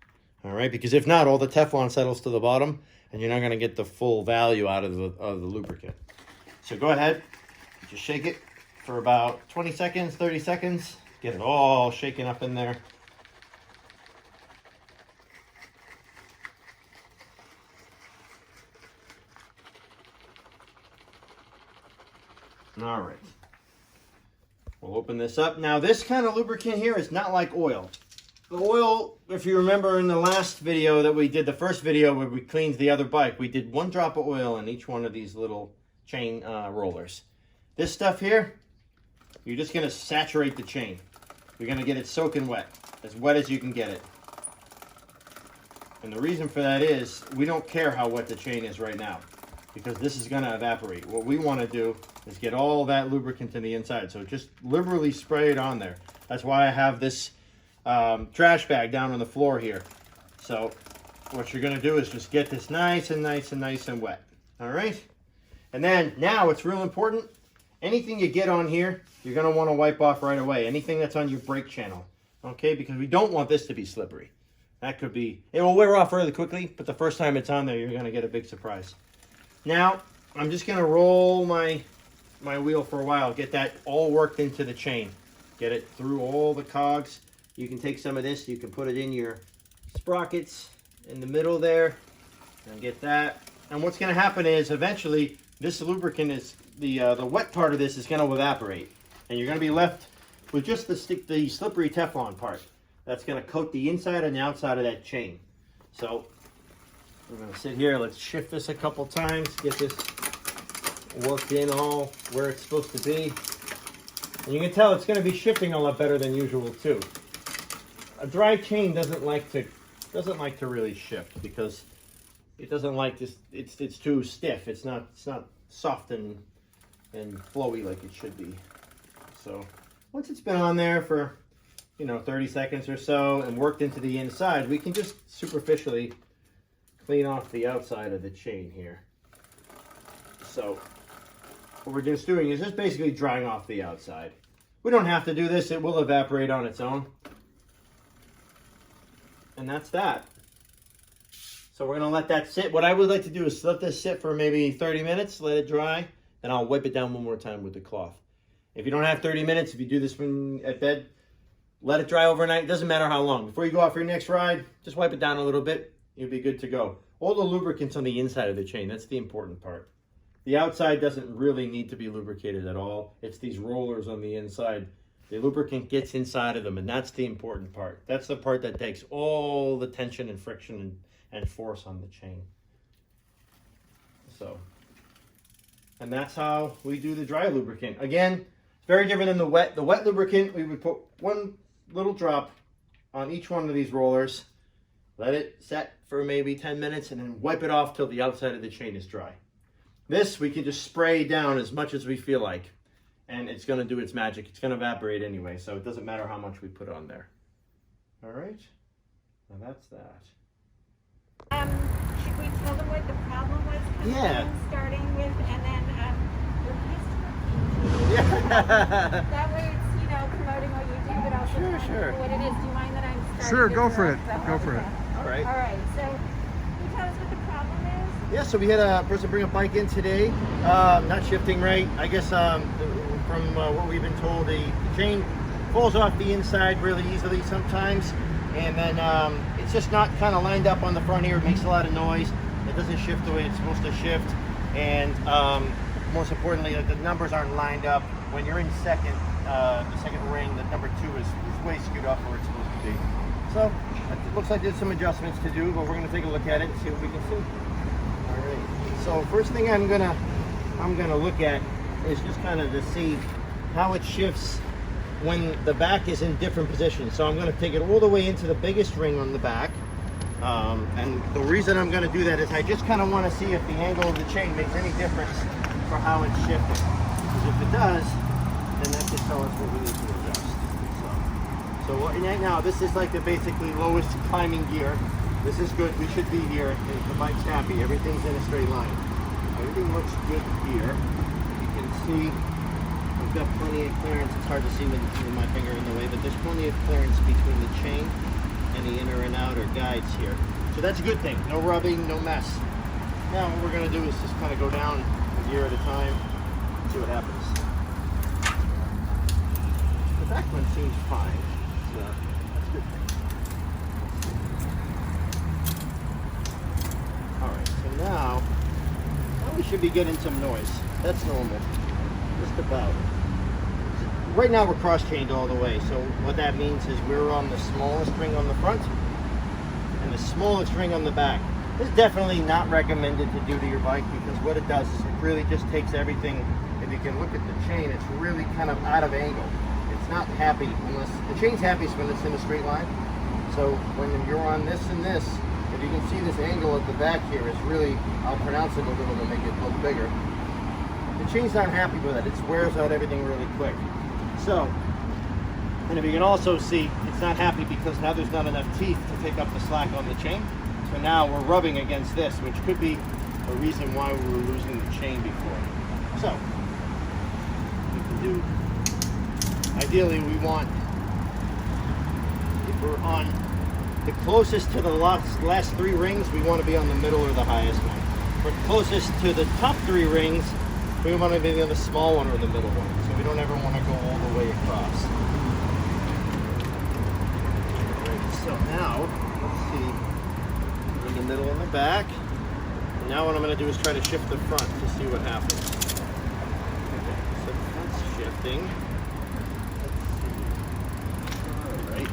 All right, because if not, all the Teflon settles to the bottom and you're not going to get the full value out of the lubricant. So go ahead, just shake it for about 20 seconds, 30 seconds. Get it all shaken up in there. All right. We'll open this up. Now this kind of lubricant here is not like oil. The oil, if you remember in the last video that we did, the first video where we cleaned the other bike, we did 1 drop of oil in each one of these little chain rollers. This stuff here, you're just going to saturate the chain. You're going to get it soaking wet as you can get it. And the reason for that is we don't care how wet the chain is right now, because this is going to evaporate. What we want to do is get all that lubricant to the inside. So just liberally spray it on there. That's why I have this trash bag down on the floor here. So what you're going to do is just get this nice and wet. All right. And then now it's real important. Anything you get on here, you're going to want to wipe off right away. Anything that's on your brake channel. Okay. Because we don't want this to be slippery. That could be, it will wear off really quickly, but the first time it's on there, you're going to get a big surprise. Now, I'm just going to roll my wheel for a while. Get that all worked into the chain. Get it through all the cogs. You can take some of this, you can put it in your sprockets in the middle there and get that. And what's going to happen is eventually this lubricant is, the wet part of this is going to evaporate. And you're going to be left with just the slippery Teflon part. That's going to coat the inside and the outside of that chain. So we're going to sit here. Let's shift this a couple times. Get this worked in all where it's supposed to be. And you can tell it's going to be shifting a lot better than usual too. A dry chain doesn't like to really shift because it doesn't like this. It's too stiff. It's not soft and flowy like it should be. So once it's been on there for 30 seconds or so and worked into the inside, we can just superficially clean off the outside of the chain here. So what we're just doing is just basically drying off the outside. We don't have to do this. It will evaporate on its own. And that's that. So we're going to let that sit. What I would like to do is let this sit for maybe 30 minutes, let it dry, then I'll wipe it down one more time with the cloth. If you don't have 30 minutes, if you do this when at bed, let it dry overnight. It doesn't matter how long. Before you go out for your next ride, just wipe it down a little bit. You'll be good to go. All the lubricant's on the inside of the chain. That's the important part. The outside doesn't really need to be lubricated at all. It's these rollers on the inside. The lubricant gets inside of them, and that's the important part. That's the part that takes all the tension and friction and force on the chain. So, and that's how we do the dry lubricant. Again, it's very different than the wet. The wet lubricant, we would put one little drop on each one of these rollers, let it set for maybe 10 minutes, and then wipe it off till the outside of the chain is dry. This, we can just spray down as much as we feel like, and it's going to do its magic. It's going to evaporate anyway, so it doesn't matter how much we put on there. All right, now that's that. Should we tell them what the problem was? Yeah. Starting with, and then Yeah. that way it's, promoting what you do, but also telling Sure. people what it is. Do you mind that I'm starting? Sure, to go for it. direct? Go for it. All right. All right. So, can you tell us what the problem is? Yeah, so we had a person bring a bike in today, not shifting right. I guess from what we've been told, the chain falls off the inside really easily sometimes, and then it's just not kind of lined up on the front here. It makes a lot of noise. It doesn't shift the way it's supposed to shift, and most importantly, the numbers aren't lined up. When you're in second, the second ring, the number 2 is way skewed up where it's supposed to be. So it looks like there's some adjustments to do, but we're going to take a look at it and see what we can see. All right. So first thing I'm gonna look at is just kind of to see how it shifts when the back is in different positions. So I'm going to take it all the way into the biggest ring on the back. And the reason I'm going to do that is I just kind of want to see if the angle of the chain makes any difference for how it's shifting. Because if it does, then that just tells us what we need to adjust. So right now, this is like the basically lowest climbing gear. This is good. We should be here. The bike's happy. Everything's in a straight line. Everything looks good here. You can see I've got plenty of clearance. It's hard to see with my finger in the way, but there's plenty of clearance between the chain and the inner and outer guides here. So that's a good thing. No rubbing, no mess. Now what we're going to do is just kind of go down a gear at a time and see what happens. The back one seems fine. So that's a good thing. Alright, so now we should be getting some noise. That's normal. Just about. Right now we're cross-chained all the way, so what that means is we're on the smallest ring on the front and the smallest ring on the back. This is definitely not recommended to do to your bike because what it does is it really just takes everything. If you can look at the chain, it's really kind of out of angle. It's not happy unless the chain's happiest when it's in a straight line. So when you're on this and this, if you can see this angle at the back here is really, I'll pronounce it a little to make it look bigger. The chain's not happy with it. It wears out everything really quick. So, and if you can also see, it's not happy because now there's not enough teeth to pick up the slack on the chain. So now we're rubbing against this, which could be a reason why we were losing the chain before. So, we can do, ideally we want, if we're on the closest to the last 3 rings, we want to be on the middle or the highest one. If we're closest to the top 3 rings, we want to be on the small one or the middle one. So we don't ever want to go all the way across. Right, so now, let's see, in the middle and the back. And now what I'm going to do is try to shift the front to see what happens. Okay, so the front's shifting. Let's see. All right.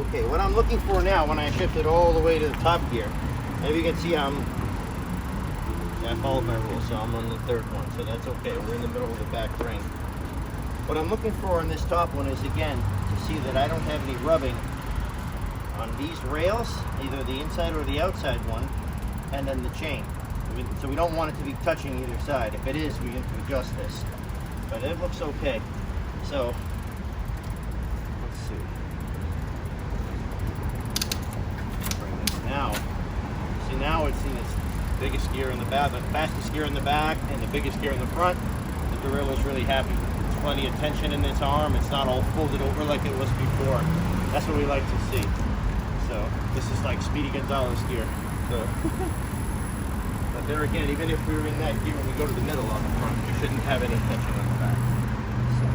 Okay, what I'm looking for now when I shift it all the way to the top gear, maybe you can see I followed my rule, so I'm on the 3rd one, so that's okay. We're in the middle of the back ring. What I'm looking for on this top one is, again, to see that I don't have any rubbing on these rails, either the inside or the outside one, and then the chain. So we don't want it to be touching either side. If it is, we have to adjust this. But it looks okay. So, let's see. Now, see now it's in its biggest gear in the back, the fastest gear in the back, and the biggest gear in the front. The derailleur's really happy. There's plenty of tension in its arm. It's not all folded over like it was before. That's what we like to see. So this is like Speedy Gonzalez gear. So, but there again, even if we were in that gear when we go to the middle on the front, we shouldn't have any tension on the back. So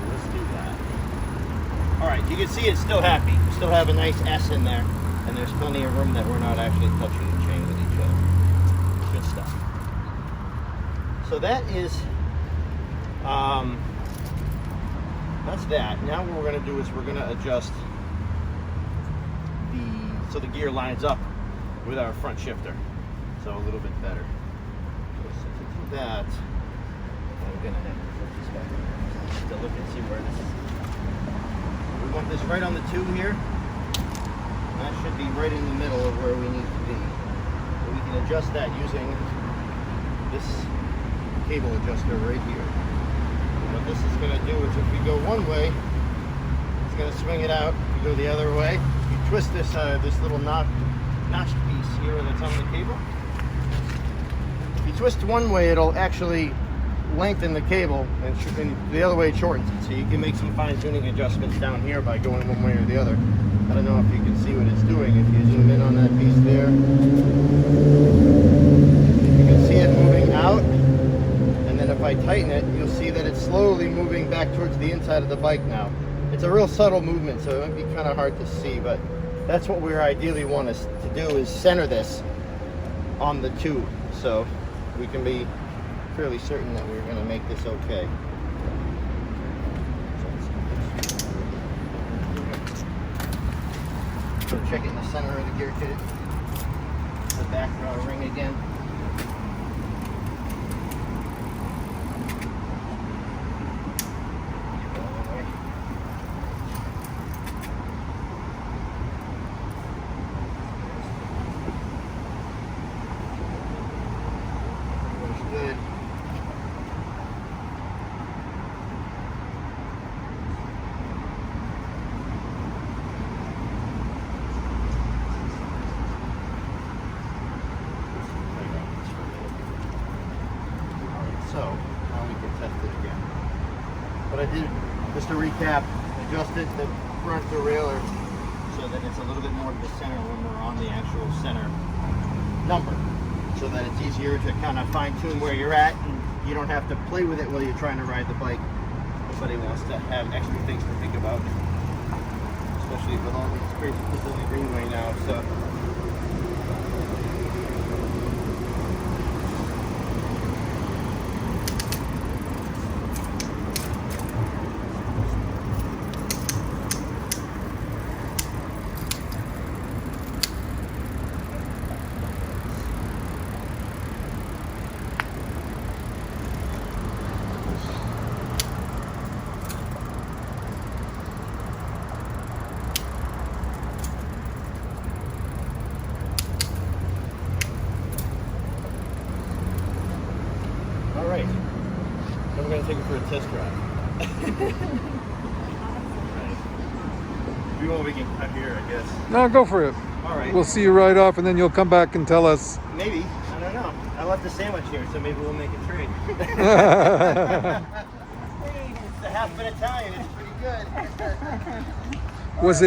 let's do that. All right, you can see it's still happy. We still have a nice S in there. And there's plenty of room that we're not actually touching the chain with each other. Good stuff. So that is That's that. Now what we're going to do is we're going to adjust so the gear lines up with our front shifter, so a little bit better. So to do that, I'm going to have to flip this back to look and see where this is. We want this right on the 2 here. And that should be right in the middle of where we need to be. So we can adjust that using this cable adjuster right here. And what this is going to do is if we go one way, it's going to swing it out. If you go the other way, you twist this this little notched piece here that's on the cable. If you twist one way, it'll actually lengthen the cable, and the other way it shortens it. So you can make some fine-tuning adjustments down here by going one way or the other. I don't know if you can see what it's doing. If you zoom in on that piece there, you can see it moving out. And then if I tighten it, you'll see that it's slowly moving back towards the inside of the bike now. It's a real subtle movement, so it might be kind of hard to see, but that's what we ideally want us to do, is center this on the 2, so we can be fairly certain that we're going to make this okay. So check it in the center of the gear kit. The back ring again. Good. So, now we can test it again. What I did, just to recap, adjusted the front derailleur so that it's a little bit more to the center when we're on the actual center number, so that it's easier to kind of fine-tune where you're at, and you don't have to play with it while you're trying to ride the bike. Nobody wants to have extra things to think about, especially with all these crazy people in the greenway now. So. Alright, so we're going to take it for a test drive. If you want, we can cut here, I guess. No, go for it. Alright. We'll see you right off, and then you'll come back and tell us. Maybe. I don't know. I left a sandwich here, so maybe we'll make a trade. It's a half of an Italian. It's pretty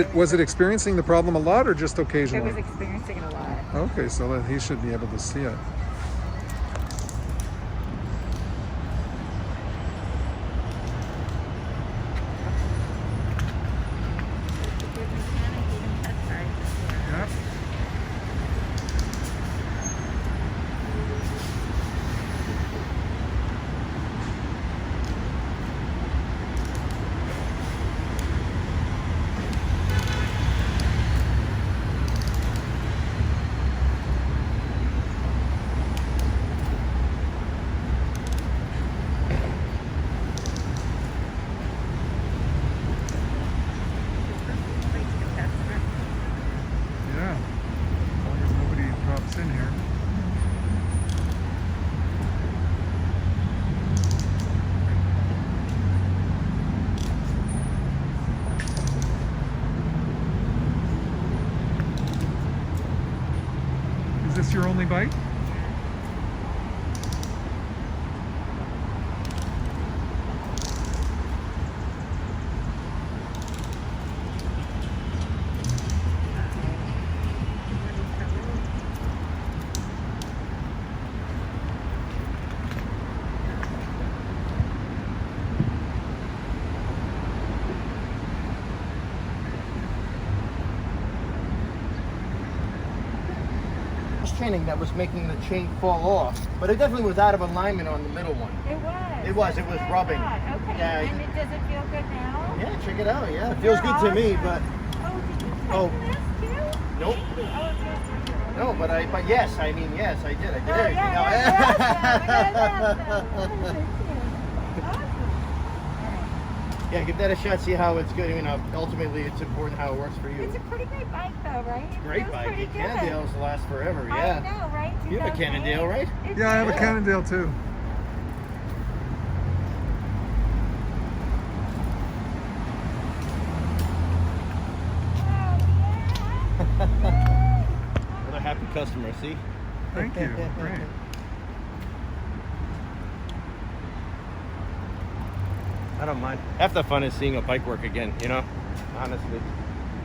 good. Was it experiencing the problem a lot, or just It occasionally? was experiencing it a lot. Okay, so that he should be able to see it. Yep. Yeah. As long as nobody drops in here. Is this your only bike? chaining that was making the chain fall off, but it definitely was out of alignment on the middle one. It was. It was That's what I rubbing. thought. Okay. Yeah, And does it feel good now? Yeah, check it out. Yeah, it feels good to me, but Oh, did you Oh. touch this too? Nope. Thank you. Oh, it feels good. no, but yes, I mean yes, I did. I did Oh, everything. yeah, Now- yeah, Awesome. Yeah, give that a shot. See how it's good. You know, ultimately, it's important how it works for you. It's a pretty great bike, though, right? It Great feels bike. pretty The good. Cannondales last forever. I Yeah. know, right? You have a 2008. Cannondale, right? It's Yeah, I have a good. Cannondale too. Another happy customer. See. Thank you. Great. I don't mind. Half the fun is seeing a bike work again. You know, honestly.